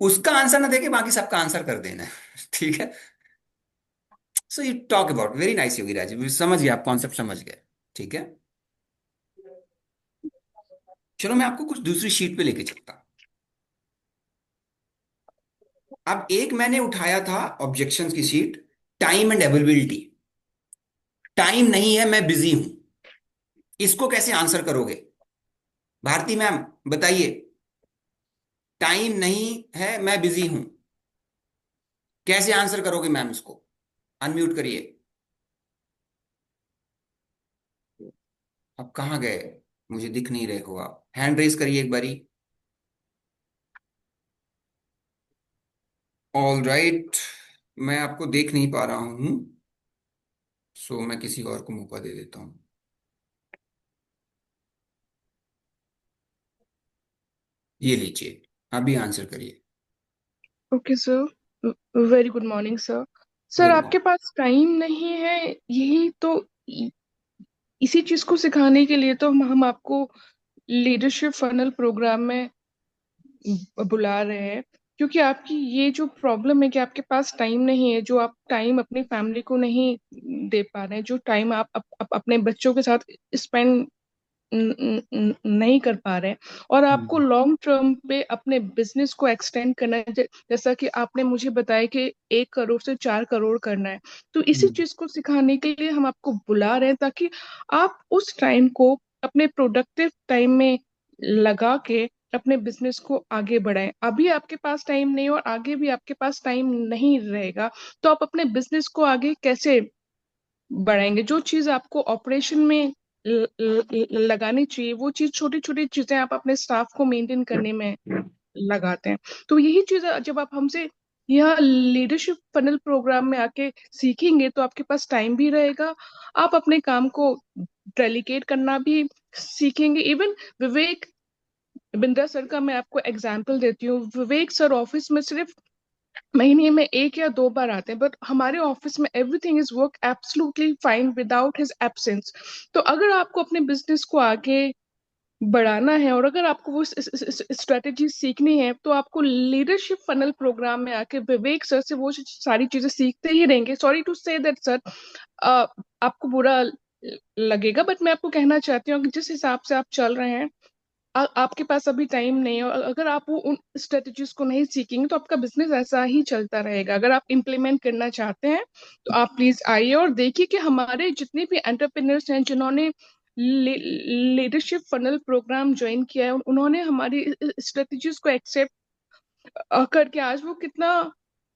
उसका आंसर न देके बाकी सबका आंसर कर देना है। ठीक है, so you talk about very nice Yogi Raj ji, समझ गए, आप कॉन्सेप्ट समझ गए। ठीक है, चलो मैं आपको कुछ दूसरी शीट पे लेके चलता हूं। अब एक मैंने उठाया था ऑब्जेक्शंस की sheet, time and availability. Time नहीं है, मैं बिजी हूं, इसको कैसे आंसर करोगे? भारती मैम बताइए, टाइम नहीं है मैं बिजी हूं, कैसे आंसर करोगे मैम इसको? अनम्यूट करिए। अब कहाँ गए, मुझे दिख नहीं रहे हो आप, हैंड रेज करिए एक बारी। ऑल राइट, मैं आपको देख नहीं पा रहा हूं, सो मैं किसी और को मौका दे देता हूं। ये लीजिए, अभी आंसर करिए। Okay sir, very good morning sir. Sir good आपके मॉर्निंग। पास टाइम नहीं है, यही तो इसी चीज को सिखाने के लिए तो हम आपको लीडरशिप फनल प्रोग्राम में बुला रहे हैं, क्योंकि आपकी ये जो प्रॉब्लम है कि आपके पास टाइम नहीं है, जो आप टाइम अपनी फैमिली को नहीं दे पा रहे हैं, जो टाइम आप अपने बच्चों के साथ स्पेंड नहीं कर पा रहे हैं, और आपको लॉन्ग टर्म पे अपने बिजनेस को एक्सटेंड करना है, जैसा कि आपने मुझे बताया कि 1 करोड़ से 4 करोड़ करना है। तो इसी चीज को सिखाने के लिए हम आपको बुला रहे हैं, ताकि आप उस टाइम को अपने प्रोडक्टिव टाइम में लगा के अपने बिजनेस को आगे बढ़ाएं। अभी आपके पास टाइम नहीं और आगे भी आपके पास टाइम नहीं रहेगा, तो आप अपने बिजनेस को आगे कैसे बढ़ाएंगे? जो चीज आपको ऑपरेशन में लगानी चाहिए, वो चीज, छोटी छोटी चीजें आप अपने स्टाफ को मेंटेन करने में लगाते हैं। तो यही चीज जब आप हमसे यह लीडरशिप फनल प्रोग्राम में आके सीखेंगे, तो आपके पास टाइम भी रहेगा, आप अपने काम को डेलीकेट करना भी सीखेंगे। इवन विवेक बिंद्रा सर का मैं आपको एग्जाम्पल देती हूँ। विवेक सर ऑफिस में सिर्फ महीने में 1 या 2 बार आते हैं, बट हमारे ऑफिस में everything is work absolutely fine without his absence. तो अगर आपको अपने बिजनेस को आगे बढ़ाना है और अगर आपको वो स्ट्रेटेजी सीखनी है, तो आपको लीडरशिप फनल प्रोग्राम में आके विवेक सर से वो सारी चीजें सीखते ही रहेंगे। Sorry to say that sir, आपको बुरा लगेगा, बट मैं आपको कहना चाहती हूँ कि जिस हिसाब से आप चल रहे हैं, आपके पास अभी टाइम नहीं है, और अगर आप वो उन स्ट्रेटजीज को नहीं सीखेंगे तो आपका बिजनेस ऐसा ही चलता रहेगा। अगर आप इम्प्लीमेंट करना चाहते हैं तो आप प्लीज आइए और देखिए कि हमारे जितने भी एंटरप्रेन्योर्स हैं जिन्होंने लीडरशिप फनल प्रोग्राम ज्वाइन किया है, उन्होंने हमारी स्ट्रेटजीज को एक्सेप्ट करके आज वो कितना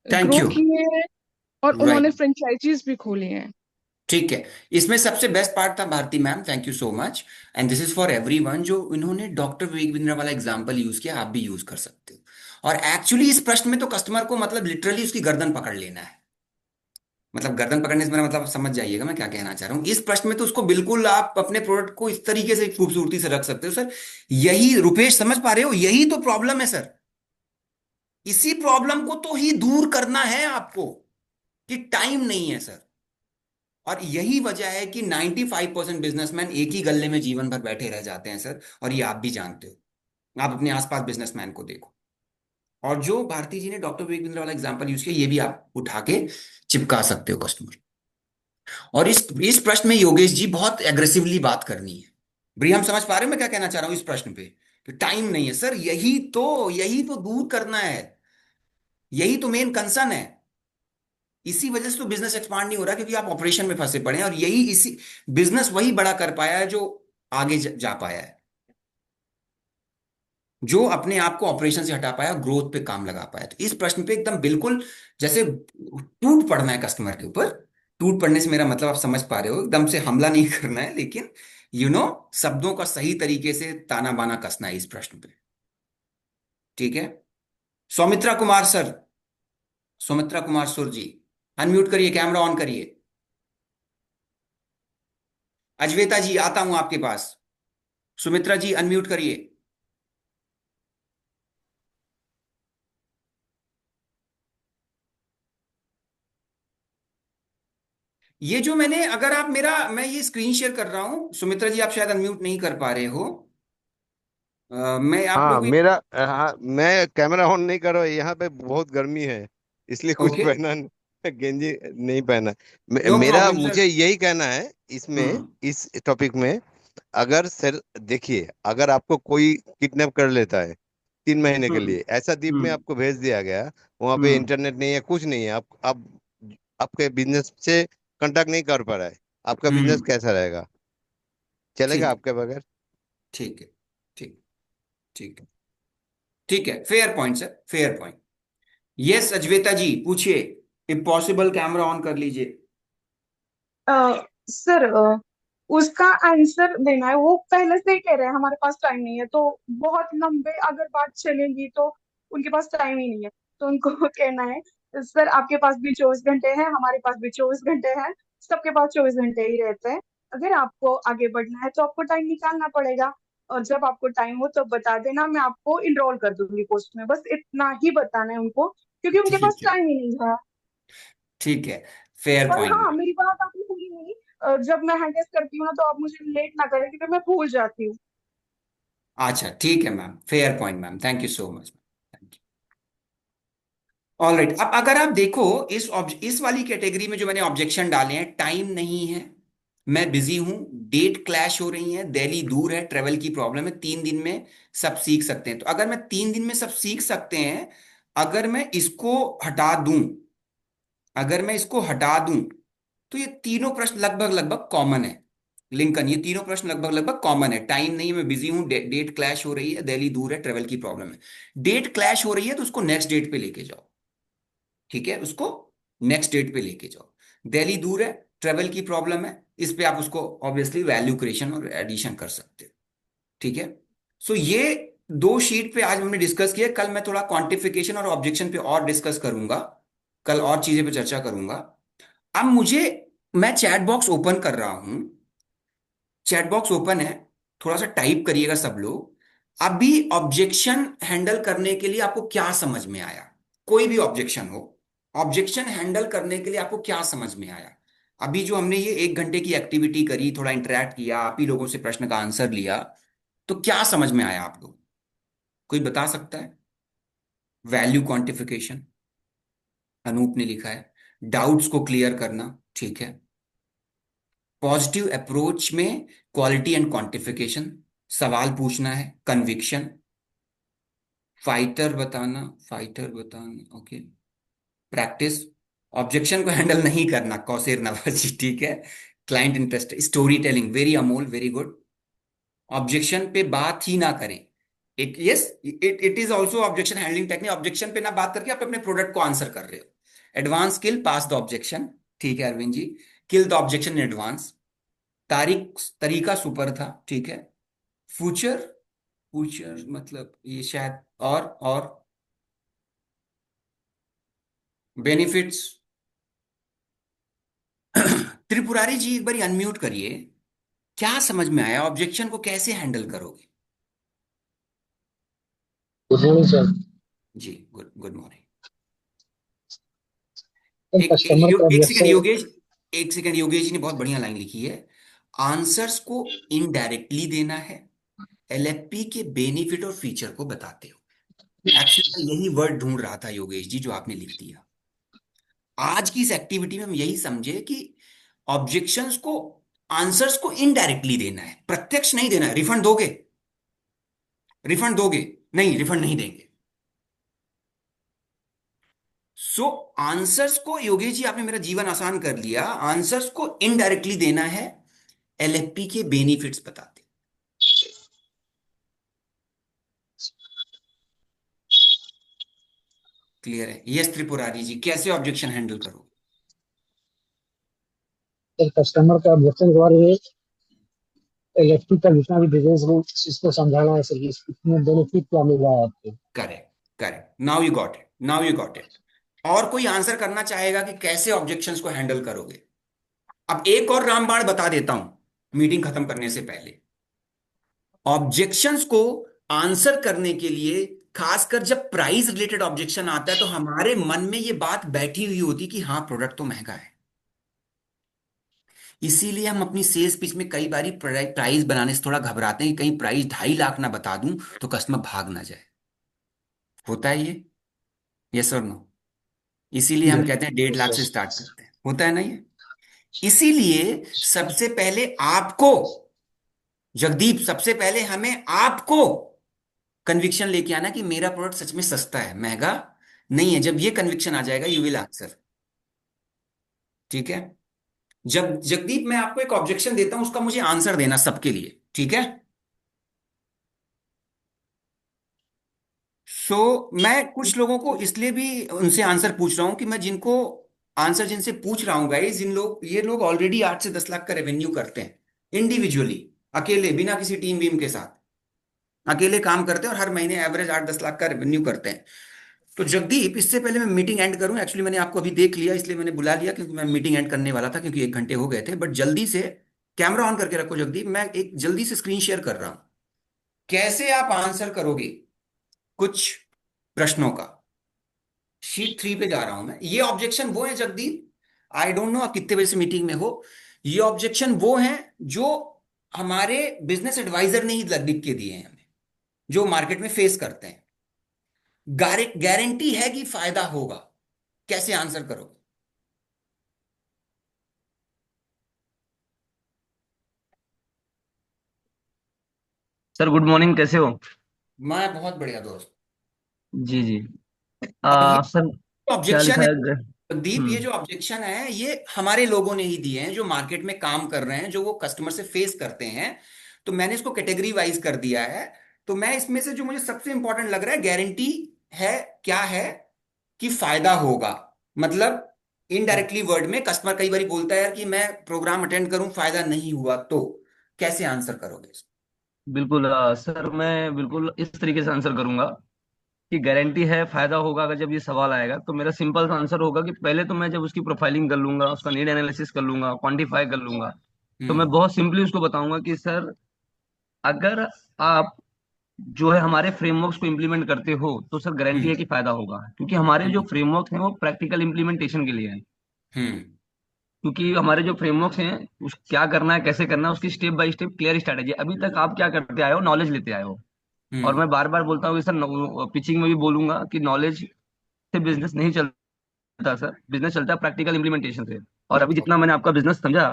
थैंक ग्रो यू। किए हैं और राइट, उन्होंने फ्रेंचाइजीज भी खोली हैं। ठीक है। इसमें सबसे बेस्ट पार्ट था Bharti ma'am, thank you so much. And this is for everyone, जो इन्होंने डॉक्टर विवेक बिंद्रा वाला एग्जांपल यूज किया, आप भी यूज कर सकते हो। और एक्चुअली इस प्रश्न में तो कस्टमर को मतलब लिटरली उसकी गर्दन पकड़ लेना है। मतलब गर्दन पकड़ने से मेरा मतलब समझ जाइएगा मैं क्या कहना चाह रहा हूँ। इस प्रश्न में तो उसको बिल्कुल आप अपने प्रोडक्ट को इस तरीके से खूबसूरती से रख सकते हो सर। यही रुपेश समझ पा रहे हो, यही तो प्रॉब्लम है सर। इसी प्रॉब्लम को तो ही दूर करना है आपको, कि टाइम नहीं है सर। और यही वजह है कि 95% बिजनेसमैन एक ही गल्ले में जीवन भर बैठे रह जाते हैं सर। और ये आप भी जानते हो, आप अपने आसपास बिजनेसमैन को देखो। और जो भारती जी ने डॉक्टर विवेक बिंद्रा वाला एग्जांपल यूज किया, ये भी आप उठा के चिपका सकते हो कस्टमर। और इस प्रश्न में योगेश जी बहुत एग्रेसिवली बात करनी है। ब्री, हम समझ पा रहे हो मैं क्या कहना चाह रहा हूं इस प्रश्न पे, कि टाइम नहीं है सर। यही तो दूर करना है, यही तो मेन कंसर्न है। इसी वजह से तो बिजनेस एक्सपांड नहीं हो रहा, क्योंकि आप ऑपरेशन में फंसे पड़े हैं। और यही इसी बिजनेस वही बड़ा कर पाया है जो आगे जा पाया है, जो अपने आप को ऑपरेशन से हटा पाया, ग्रोथ पे काम लगा पाया। तो इस प्रश्न पे एकदम बिल्कुल जैसे टूट पड़ना है कस्टमर के ऊपर। टूट पड़ने से मेरा मतलब आप समझ पा रहे हो, एकदम से हमला नहीं करना है, लेकिन शब्दों का सही तरीके से ताना बाना कसना है इस प्रश्न पे। ठीक है। सौमित्रा कुमार सर, सौमित्रा कुमार सुर जी, अनम्यूट करिए, कैमरा ऑन करिए। अजवेता जी, आता हूं आपके पास। सुमित्रा जी, अनम्यूट करिए। ये जो मैंने, अगर आप मेरा, मैं ये स्क्रीन शेयर कर रहा हूं, सुमित्रा जी आप शायद अनम्यूट नहीं कर पा रहे हो। मैं आप हाँ लोगों को, मेरा हाँ मैं कैमरा ऑन नहीं कर रहा हूँ, यहाँ पे बहुत गर्मी है इसलिए कुछ ओके, पहना गेंजी नहीं पहना। नो मेरा प्रॉब्लम सर। मुझे यही कहना है इसमें, हम्म, इस टॉपिक में। अगर सर देखिए, अगर आपको कोई किडनैप कर लेता है 3 महीने के हम्म, लिए, ऐसा द्वीप में हम्म, आपको भेज दिया गया, वहां पे हम्म, इंटरनेट नहीं है, कुछ नहीं है, आप आपके बिजनेस से कांटेक्ट नहीं कर पा रहा है, आपका बिजनेस हम्म, कैसा रहेगा? चलेगा ठीक है, आपके बगैर? ठीक है, ठीक, ठीक है, ठीक है, fair point sir, fair point. Yes Ajweta ji पूछिए, इम्पॉसिबल कैमरा ऑन कर लीजिए। सर उसका आंसर देना है। वो पहले से ही कह रहे हैं हमारे पास टाइम नहीं है, तो बहुत लंबे अगर बात चलेगी तो उनके पास टाइम ही नहीं है। तो उनको कहना है सर आपके पास भी 24 घंटे हैं, हमारे पास भी 24 घंटे हैं, सबके पास 24 घंटे ही रहते हैं। अगर आपको आगे बढ़ना है तो आपको टाइम निकालना पड़ेगा, और जब आपको टाइम हो तो बता देना, मैं आपको इनरोल कर दूंगी पोस्ट में। बस इतना ही बताना है उनको, क्योंकि उनके पास ठीक है, टाइम ही नहीं है। ठीक है, फेयर और पॉइंट हाँ, मैम। मेरी बात आपने सुनी नहीं। जब मैं हैंड रेस्ट करती हूँ ना, तो आप मुझे लेट ना करें, क्योंकि मैं भूल जाती हूँ। अच्छा ठीक है ma'am, fair point ma'am, thank you so much. All right, अब अगर आप देखो इस वाली कैटेगरी में जो मैंने ऑब्जेक्शन डाले हैं, टाइम नहीं है, मैं बिजी हूं, डेट क्लैश हो रही है, दिल्ली दूर है, ट्रेवल की प्रॉब्लम है, 3 दिन में सब सीख सकते हैं। तो अगर मैं 3 दिन में सब सीख सकते हैं, अगर मैं इसको हटा दूं, अगर मैं इसको हटा दूं, तो ये तीनों प्रश्न लगभग लगभग कॉमन है। लिंकन, ये तीनों प्रश्न लगभग लगभग कॉमन है। टाइम नहीं है, मैं बिजी हूं, डेट क्लैश हो रही है, दिल्ली दूर है, ट्रेवल की प्रॉब्लम है। डेट क्लैश हो रही है तो उसको नेक्स्ट डेट पे लेके जाओ। ठीक है, उसको नेक्स्ट डेट पे लेके जाओ। दिल्ली दूर है, ट्रेवल की प्रॉब्लम है, इस पे आप उसको ऑब्वियसली वैल्यू क्रिएशन और एडिशन कर सकते हो। ठीक है। सो ये 2 शीट पे आज हमने डिस्कस किया। कल मैं थोड़ा क्वांटिफिकेशन और ऑब्जेक्शन पे और डिस्कस करूंगा, कल और चीजें पे चर्चा करूंगा। अब मैं चैट बॉक्स ओपन कर रहा हूं, चैट बॉक्स ओपन है, थोड़ा सा टाइप करिएगा सब लोग। अभी ऑब्जेक्शन हैंडल करने के लिए आपको क्या समझ में आया? कोई भी ऑब्जेक्शन हो, ऑब्जेक्शन हैंडल करने के लिए आपको क्या समझ में आया? अभी जो हमने ये 1 घंटे की एक्टिविटी करी, थोड़ा इंटरेक्ट किया, आप ही लोगों से प्रश्न का आंसर लिया, तो क्या समझ में आया आप लोग? कोई बता सकता है? वैल्यू क्वांटिफिकेशन, अनूप ने लिखा है। डाउट्स को क्लियर करना, ठीक है। पॉजिटिव अप्रोच में क्वालिटी एंड क्वांटिफिकेशन, सवाल पूछना है, कन्विक्शन, फाइटर बताना, ओके। प्रैक्टिस, ऑब्जेक्शन को हैंडल नहीं करना, कौशेर नवाज जी, ठीक है। Client interest, story telling, very Amol, very good. Objection पे बात ही ना करें। एक yes, it is also objection handling technique. Objection पे ना बात करके आप अपने प्रोडक्ट को आंसर कर रहे हो। Advance kill pass the objection, ठीक है Arvind ji. Kill the objection in advance. तारीख तरीका सुपर था, ठीक है। फ्यूचर, फ्यूचर मतलब ये शायद और बेनिफिट्स। त्रिपुरारी जी एक बार अनम्यूट करिए। क्या समझ में आया? ऑब्जेक्शन को कैसे हैंडल करोगे? Good morning sir. जी गुड गुड मॉर्निंग। सर एक कस्टमर का एक सेकंड ऑब्जेक्शन। योगेश, एक सेकंड योगेश जी ने बहुत बढ़िया लाइन लिखी है। आंसर्स को इनडायरेक्टली देना है, एलएफपी के बेनिफिट और फीचर को बताते हो। एक्चुअली मैं यही वर्ड ढूंढ रहा था योगेश जी, जो आपने लिख दिया। आज की इस एक्टिविटी में हम यही समझे कि ऑब्जेक्शंस को, आंसर्स को इनडायरेक्टली देना है, प्रत्यक्ष नहीं देना है। रिफंड दोगे? रिफंड दोगे? नहीं, रिफंड नहीं देंगे। सो आंसर्स को, योगेश जी आपने मेरा जीवन आसान कर लिया। आंसर्स को इनडायरेक्टली देना है, एलएफपी के बेनिफिट्स बताते। क्लियर है? यस त्रिपुरारी जी, कैसे ऑब्जेक्शन हैंडल करोगे? सर कस्टमर का ऑब्जेक्शन के बारे में इलेक्ट्रिक का जितना भी डिटेल्स हो इसको समझाना है सर कि इसमें बेनिफिट क्या मिल रहा है आपको। Correct, correct, now you got it, now you got it. और कोई आंसर करना चाहेगा कि कैसे ऑब्जेक्शंस को हैंडल करोगे? अब एक और रामबाण बता देता हूं मीटिंग खत्म करने से पहले। ऑब्जेक्शंस को आंसर करने के लिए, खासकर जब प्राइस रिलेटेड ऑब्जेक्शन आता है, तो हमारे मन में ये बात बैठी हुई होती कि हाँ प्रोडक्ट तो महंगा है। इसीलिए हम अपनी सेल्स पिच में कई बारी प्राइस बनाने से थोड़ा घबराते हैं कि कहीं प्राइस 2.5 लाख ना बता दूं तो कस्टमर भाग ना जाए। होता है ये? यस और नो? इसीलिए हम कहते हैं 1.5 लाख से स्टार्ट करते हैं। होता है ना ये? इसीलिए सबसे पहले आपको, जगदीप, सबसे पहले हमें आपको कन्विक्शन लेके आना कि मेरा प्रोडक्ट सच में सस्ता है, महंगा नहीं है। जब ये कन्विक्शन आ जाएगा यू विल आंसर। ठीक है? जब जगदीप मैं आपको एक ऑब्जेक्शन देता हूं, उसका मुझे आंसर देना सबके लिए, ठीक है? मैं कुछ लोगों को इसलिए भी उनसे आंसर पूछ रहा हूं कि मैं जिनको आंसर, जिनसे पूछ रहा हूं गाइस, जिन लोग, ये लोग ऑलरेडी 8 से 10 लाख का रेवेन्यू करते हैं इंडिविजुअली, अकेले, बिना किसी टीम वीम के साथ, अकेले काम करते हैं और हर महीने एवरेज 8-10 लाख का रेवेन्यू करते हैं। तो जगदीप, इससे पहले मैं मीटिंग एंड करूं, एक्चुअली मैंने आपको अभी देख लिया इसलिए मैंने बुला लिया, क्योंकि मैं मीटिंग एंड करने वाला था, क्योंकि 1 घंटे हो गए थे। बट जल्दी से कैमरा ऑन करके रखो जगदीप, मैं एक जल्दी से स्क्रीन शेयर कर रहा हूं। कैसे आप आंसर करोगे कुछ प्रश्नों का? शीट 3 पे जा रहा हूं मैं। ये ऑब्जेक्शन वो है जगदीप, आई डोंट नो आप कितने बजे से मीटिंग में हो। ये ऑब्जेक्शन वो हैं जो हमारे बिजनेस एडवाइजर ने ही लिख के दिए हैं हमें, जो मार्केट में फेस करते हैं। गारंटी है कि फायदा होगा। कैसे आंसर करोगे? सर गुड मॉर्निंग, कैसे हो? मैं बहुत बढ़िया दोस्त। जी जी। अब ये सर क्या ऑब्जेक्शन लिखा है है दीप, ये जो ऑब्जेक्शन है ये हमारे लोगों ने ही दिए हैं, जो मार्केट में काम कर रहे हैं, जो वो कस्टमर से फेस करते हैं। तो मैंने इसको कैटेगरी वाइज कर दिया है। तो मैं इसमें से जो मुझे सबसे इंपॉर्टेंट लग रहा है, गारंटी है, क्या है कि फायदा होगा। मतलब इनडायरेक्टली वर्ड में कस्टमर कई बार बोलता है यार कि मैं प्रोग्राम अटेंड करूं, फायदा नहीं हुआ, तो कैसे आंसर करोगे इसको? बिल्कुल सर मैं बिल्कुल इस तरीके से आंसर करूंगा कि गारंटी है फायदा होगा। अगर जब ये सवाल आएगा तो मेरा सिंपल सा आंसर होगा कि पहले तो मैं जब उसकी प्रोफाइलिंग कर लूंगा, उसका नीड एनालिसिस कर लूंगा, क्वांटिफाई कर लूंगा, तो मैं हम्म। बहुत सिंपली उसको बताऊंगा कि सर अगर आप जो है हमारे फ्रेमवर्क्स को इम्प्लीमेंट करते हो तो सर गारंटी है हम्म। कि फायदा होगा, क्योंकि हमारे जो हम्म। फ्रेमवर्क हैं वो प्रैक्टिकल इम्प्लीमेंटेशन के लिए हैं। हम्म। क्योंकि हमारे जो फ्रेमवर्क्स हैं उस क्या करना है, कैसे करना है, उसकी step by step clear strategy. अभी तक आप क्या करते आए हो, नॉलेज लेते आए हो। और हम्म। मैं बार बार बोलता हूँ कि सर पिचिंग में भी बोलूंगा कि नॉलेज से बिजनेस नहीं चलता सर, बिजनेस चलता है प्रैक्टिकल इम्प्लीमेंटेशन से। और अभी जितना मैंने आपका बिजनेस समझा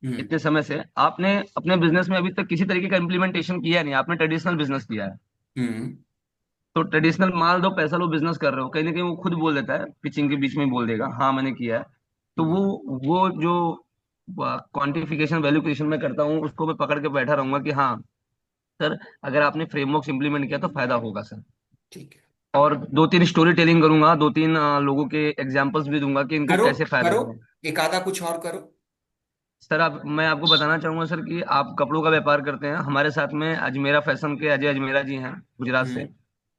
हम्म। इतने समय से, आपने अपने बिजनेस में अभी तक किसी तरीके का इम्प्लीमेंटेशन किया नहीं, आपने ट्रेडिशनल बिजनेस किया है। हम्म। तो ट्रेडिशनल माल दो पैसा लो बिजनेस कर रहे हो, कहीं ना कहीं वो खुद बोल देता है, पिचिंग के बीच में ही बोल देगा हाँ मैंने किया है। तो हम्म। वो जो क्वांटिफिकेशन वैल्यू क्रिएशन में करता हूँ, उसको मैं पकड़ के बैठा रहूंगा कि हाँ सर, अगर आपने फ्रेमवर्क इंप्लीमेंट किया तो फायदा होगा सर। ठीक है, और 2-3 स्टोरी टेलिंग करूंगा, 2-3 लोगों के एग्जांपल्स भी दूंगा कि इनको करो कैसे फायदा करो, होगा। एक आधा कुछ और करो। सर आप, मैं आपको बताना चाहूंगा सर कि आप कपड़ों का व्यापार करते हैं, हमारे साथ में अजमेरा फैशन के अजय अजमेरा जी हैं, गुजरात हम्म से।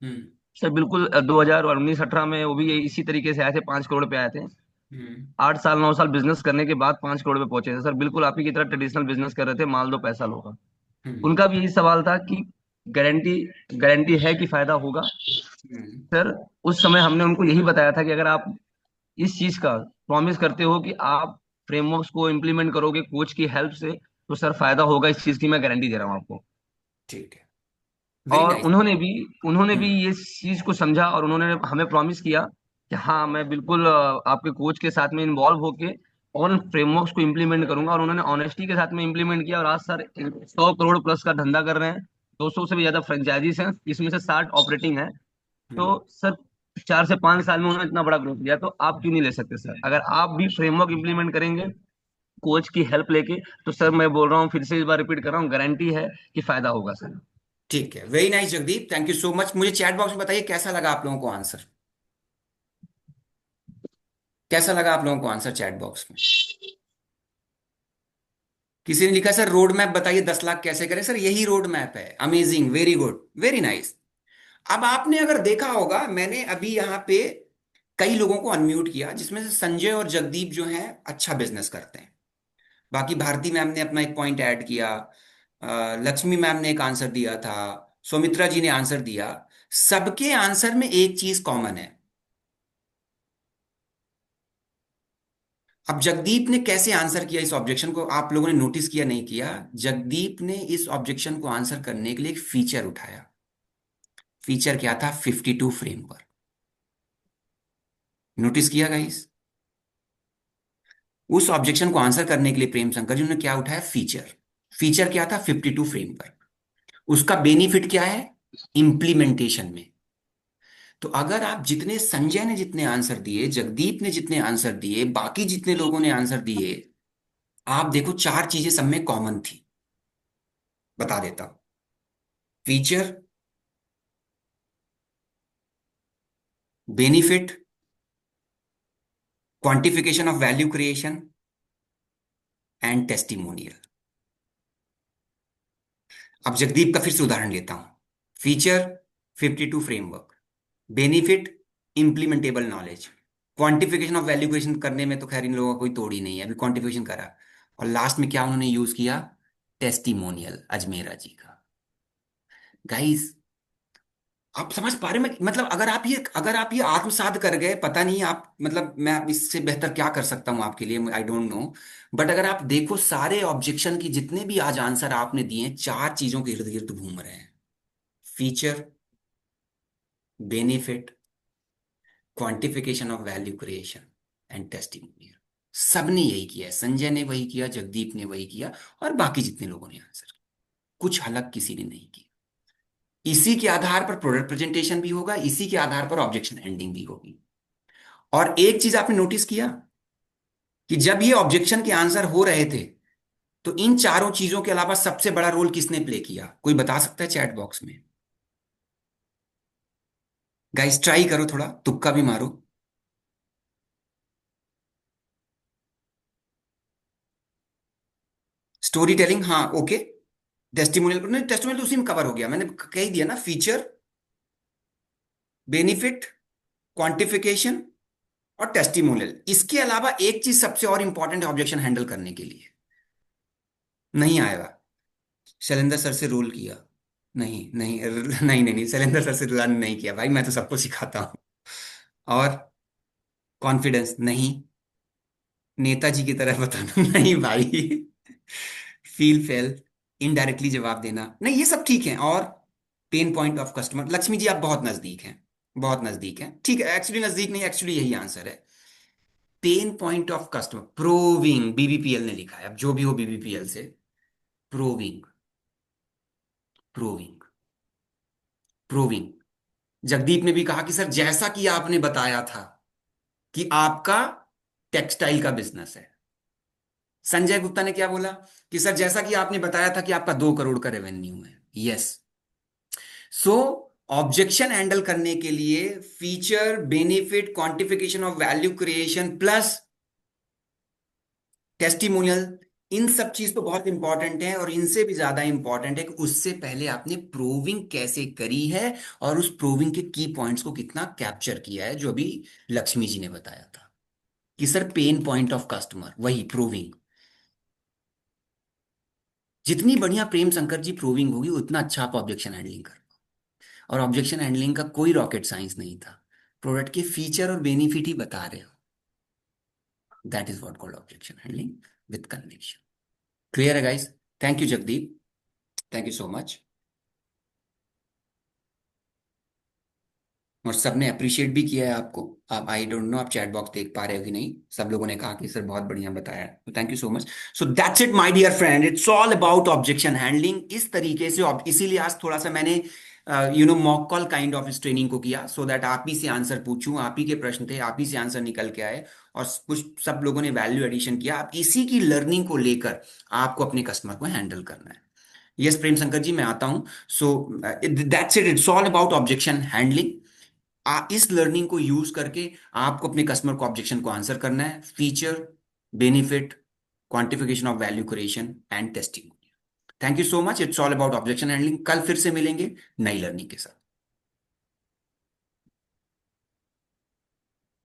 हम्म सर बिल्कुल 2019-18 में वो भी इसी तरीके से आए थे, 5 करोड़ पे आए थे। हम्म 8 साल 9 साल बिजनेस करने के बाद 5 करोड़ पे पहुंचे थे सर, बिल्कुल आप ही की तरह ट्रेडिशनल बिजनेस कर रहे थे, माल दो पैसा लो का। हम्म उनका भी यही सवाल था कि गारंटी गारंटी है कि फायदा होगा। हम्म सर उस समय हमने उनको यही बताया था कि अगर आप इस चीज का प्रॉमिस करते हो कि आप फ्रेमवर्क्स को इम्प्लीमेंट करोगे कोच की हेल्प से, तो सर फायदा होगा, इस चीज की मैं गारंटी दे रहा हूँ आपको। ठीक है, वेरी और नाइस। उन्होंने भी हम्म ये चीज को समझा और उन्होंने हमें प्रॉमिस किया कि हाँ मैं बिल्कुल आपके कोच के साथ में इन्वॉल्व होके और फ्रेमवर्क्स को इम्प्लीमेंट करूंगा। और उन्होंने ऑनेस्टी के साथ में इम्प्लीमेंट किया, और आज सर 100 करोड़ प्लस का धंधा कर रहे हैं। 200 से भी ज्यादा फ्रेंचाइजीज हैं, इसमें से 60 ऑपरेटिंग है। तो हम्म सर 4 से 5 साल में उन्होंने इतना बड़ा ग्रोथ किया, तो आप क्यों नहीं ले सकते सर? अगर आप भी फ्रेमवर्क इम्प्लीमेंट करेंगे कोच की हेल्प लेके, तो सर मैं बोल रहा हूँ, फिर से इस बार रिपीट कर रहा हूँ, गारंटी है कि फायदा होगा सर। ठीक है, very nice Jagdeep, thank you so much. मुझे चैट बॉक्स में बताइए कैसा लगा आप लोगों को आंसर, कैसा लगा आप लोगों को आंसर चैट बॉक्स में। किसी ने लिखा सर रोड मैप बताइए 10 लाख कैसे करें। सर यही रोड मैप है, amazing, very good, very nice. अब आपने अगर देखा होगा, मैंने अभी यहाँ पे कई लोगों को अनम्यूट किया, जिसमें से संजय और जगदीप जो हैं अच्छा बिजनेस करते हैं। बाकी भारती मैम ने अपना एक पॉइंट ऐड किया, लक्ष्मी मैम ने एक आंसर दिया था, सौमित्रा जी ने आंसर दिया। सबके आंसर में एक चीज कॉमन है। अब जगदीप ने कैसे आंसर किया इस ऑब्जेक्शन को, आप लोगों ने नोटिस किया नहीं किया? जगदीप ने इस ऑब्जेक्शन को आंसर करने के लिए एक फीचर उठाया। फीचर क्या था? 52 फ्रेम पर। नोटिस किया गाइस? उस ऑब्जेक्शन को आंसर करने के लिए प्रेम शंकर जी ने क्या उठाया? फीचर। फीचर क्या था? 52 फ्रेम पर। उसका बेनिफिट क्या है? इंप्लीमेंटेशन में। तो अगर आप जितने, संजय ने जितने आंसर दिए, जगदीप ने जितने आंसर दिए, बाकी जितने लोगों ने आंसर दिए, आप देखो 4 चीजें सब में कॉमन थी। बता देता हूं। Feature, benefit, quantification of value creation and testimonial. अब जगदीप का फिर से उदाहरण लेता हूं। Feature 52 framework, benefit implementable knowledge, quantification of value creation करने में तो खैर इन लोगों का कोई तोड़ ही नहीं है, अभी क्वांटिफिकेशन करा। और लास्ट में क्या उन्होंने यूज किया? टेस्टिमोनियल अजमेरा जी का। गाइस आप समझ पा रहे हैं मतलब अगर आप ये आत्मसात कर गए, पता नहीं आप, मतलब मैं इससे बेहतर क्या कर सकता हूं आपके लिए, आई डोंट नो। बट अगर आप देखो सारे ऑब्जेक्शन की जितने भी आज आंसर आपने दिए हैं, 4 चीजों के इर्द गिर्द घूम रहे हैं। Feature, benefit, quantification of value creation and testimonial. सबने यही किया है, संजय ने वही किया, जगदीप ने वही किया, और बाकी जितने लोगों ने आंसर किया, कुछ अलग किसी ने नहीं किया। इसी के आधार पर प्रोडक्ट प्रेजेंटेशन भी होगा, इसी के आधार पर ऑब्जेक्शन एंडिंग भी होगी। और एक चीज आपने नोटिस किया कि जब ये ऑब्जेक्शन के आंसर हो रहे थे, तो इन 4 चीजों के अलावा सबसे बड़ा रोल किसने प्ले किया? कोई बता सकता है चैट बॉक्स में? गाइस ट्राई करो, थोड़ा तुक्का भी मारो। स्टोरी टेलिंग, हाँ ओके। टेस्टिमोनियल नहीं, टेस्टिमोनियल तो उसी में कवर हो गया, मैंने कह ही दिया ना। फीचर, बेनिफिट, क्वांटिफिकेशन और टेस्टिमोनियल। इसके अलावा एक चीज सबसे और इंपॉर्टेंट है ऑब्जेक्शन हैंडल करने के लिए। नहीं आएगा? शैलेंद्र सर से रोल किया? नहीं नहीं नहीं नहीं नहीं, शैलेंद्र सर से रोल नहीं किया भाई, मैं तो सबको सिखाता हूँ। और कॉन्फिडेंस नहीं, नेताजी की तरह बताना नहीं भाई। फील फेल, इनडायरेक्टली जवाब देना नहीं, ये सब ठीक है। और pain point of customer, Lakshmi ji आप बहुत नजदीक हैं, बहुत नजदीक हैं, ठीक है। एक्चुअली नजदीक नहीं, एक्चुअली यही आंसर है। Pain point of customer, proving, BBPL ने लिखा है, अब जो भी हो बीबीपीएल से। Proving, proving, proving. जगदीप ने भी कहा कि सर जैसा कि आपने बताया था कि आपका टेक्सटाइल का बिजनेस है, संजय गुप्ता ने क्या बोला कि सर जैसा कि आपने बताया था कि आपका 2 करोड़ का रेवेन्यू है। यस, सो ऑब्जेक्शन हैंडल करने के लिए feature, benefit, quantification of value creation plus testimonial, इन सब चीज तो बहुत इंपॉर्टेंट है, और इनसे भी ज्यादा इंपॉर्टेंट है कि उससे पहले आपने प्रूविंग कैसे करी है और उस प्रूविंग के की पॉइंट्स को कितना कैप्चर किया है, जो अभी लक्ष्मी जी ने बताया था कि sir pen point of customer, वही प्रूविंग। जितनी बढ़िया प्रेम शंकर जी प्रूविंग होगी उतना अच्छा आप ऑब्जेक्शन हैंडलिंग कर। और ऑब्जेक्शन हैंडलिंग का कोई रॉकेट साइंस नहीं था, प्रोडक्ट के फीचर और बेनिफिट ही बता रहे हो। That is what called objection handling with conviction. Clear है guys? Thank you Jagdeep, thank you so much. और सबने अप्रिशिएट भी किया है आपको। आप, आई डोंट नो आप चैट बॉक्स देख पा रहे हो कि नहीं, सब लोगों ने कहा कि सर बहुत बढ़िया बताया, तो thank you so much. So that's it my dear friend, it's all about objection handling. इस तरीके से इसीलिए आज थोड़ा सा मैंने मॉक कॉल काइंड ऑफ इस ट्रेनिंग को किया, सो दैट आप ही से आंसर पूछूं, आप ही के प्रश्न थे, आप ही से आंसर निकल के आए, और कुछ सब लोगों ने वैल्यू एडिशन किया। आप इसी की लर्निंग को लेकर आपको अपने कस्टमर को हैंडल करना है। यस प्रेम शंकर जी, मैं आता हूं। सो that's it, it's all about objection handling. इस लर्निंग को यूज करके आपको अपने कस्टमर को ऑब्जेक्शन को आंसर करना है, feature, benefit, quantification of value creation and testing. Thank you so much, it's all about objection handling. कल फिर से मिलेंगे नई लर्निंग के साथ।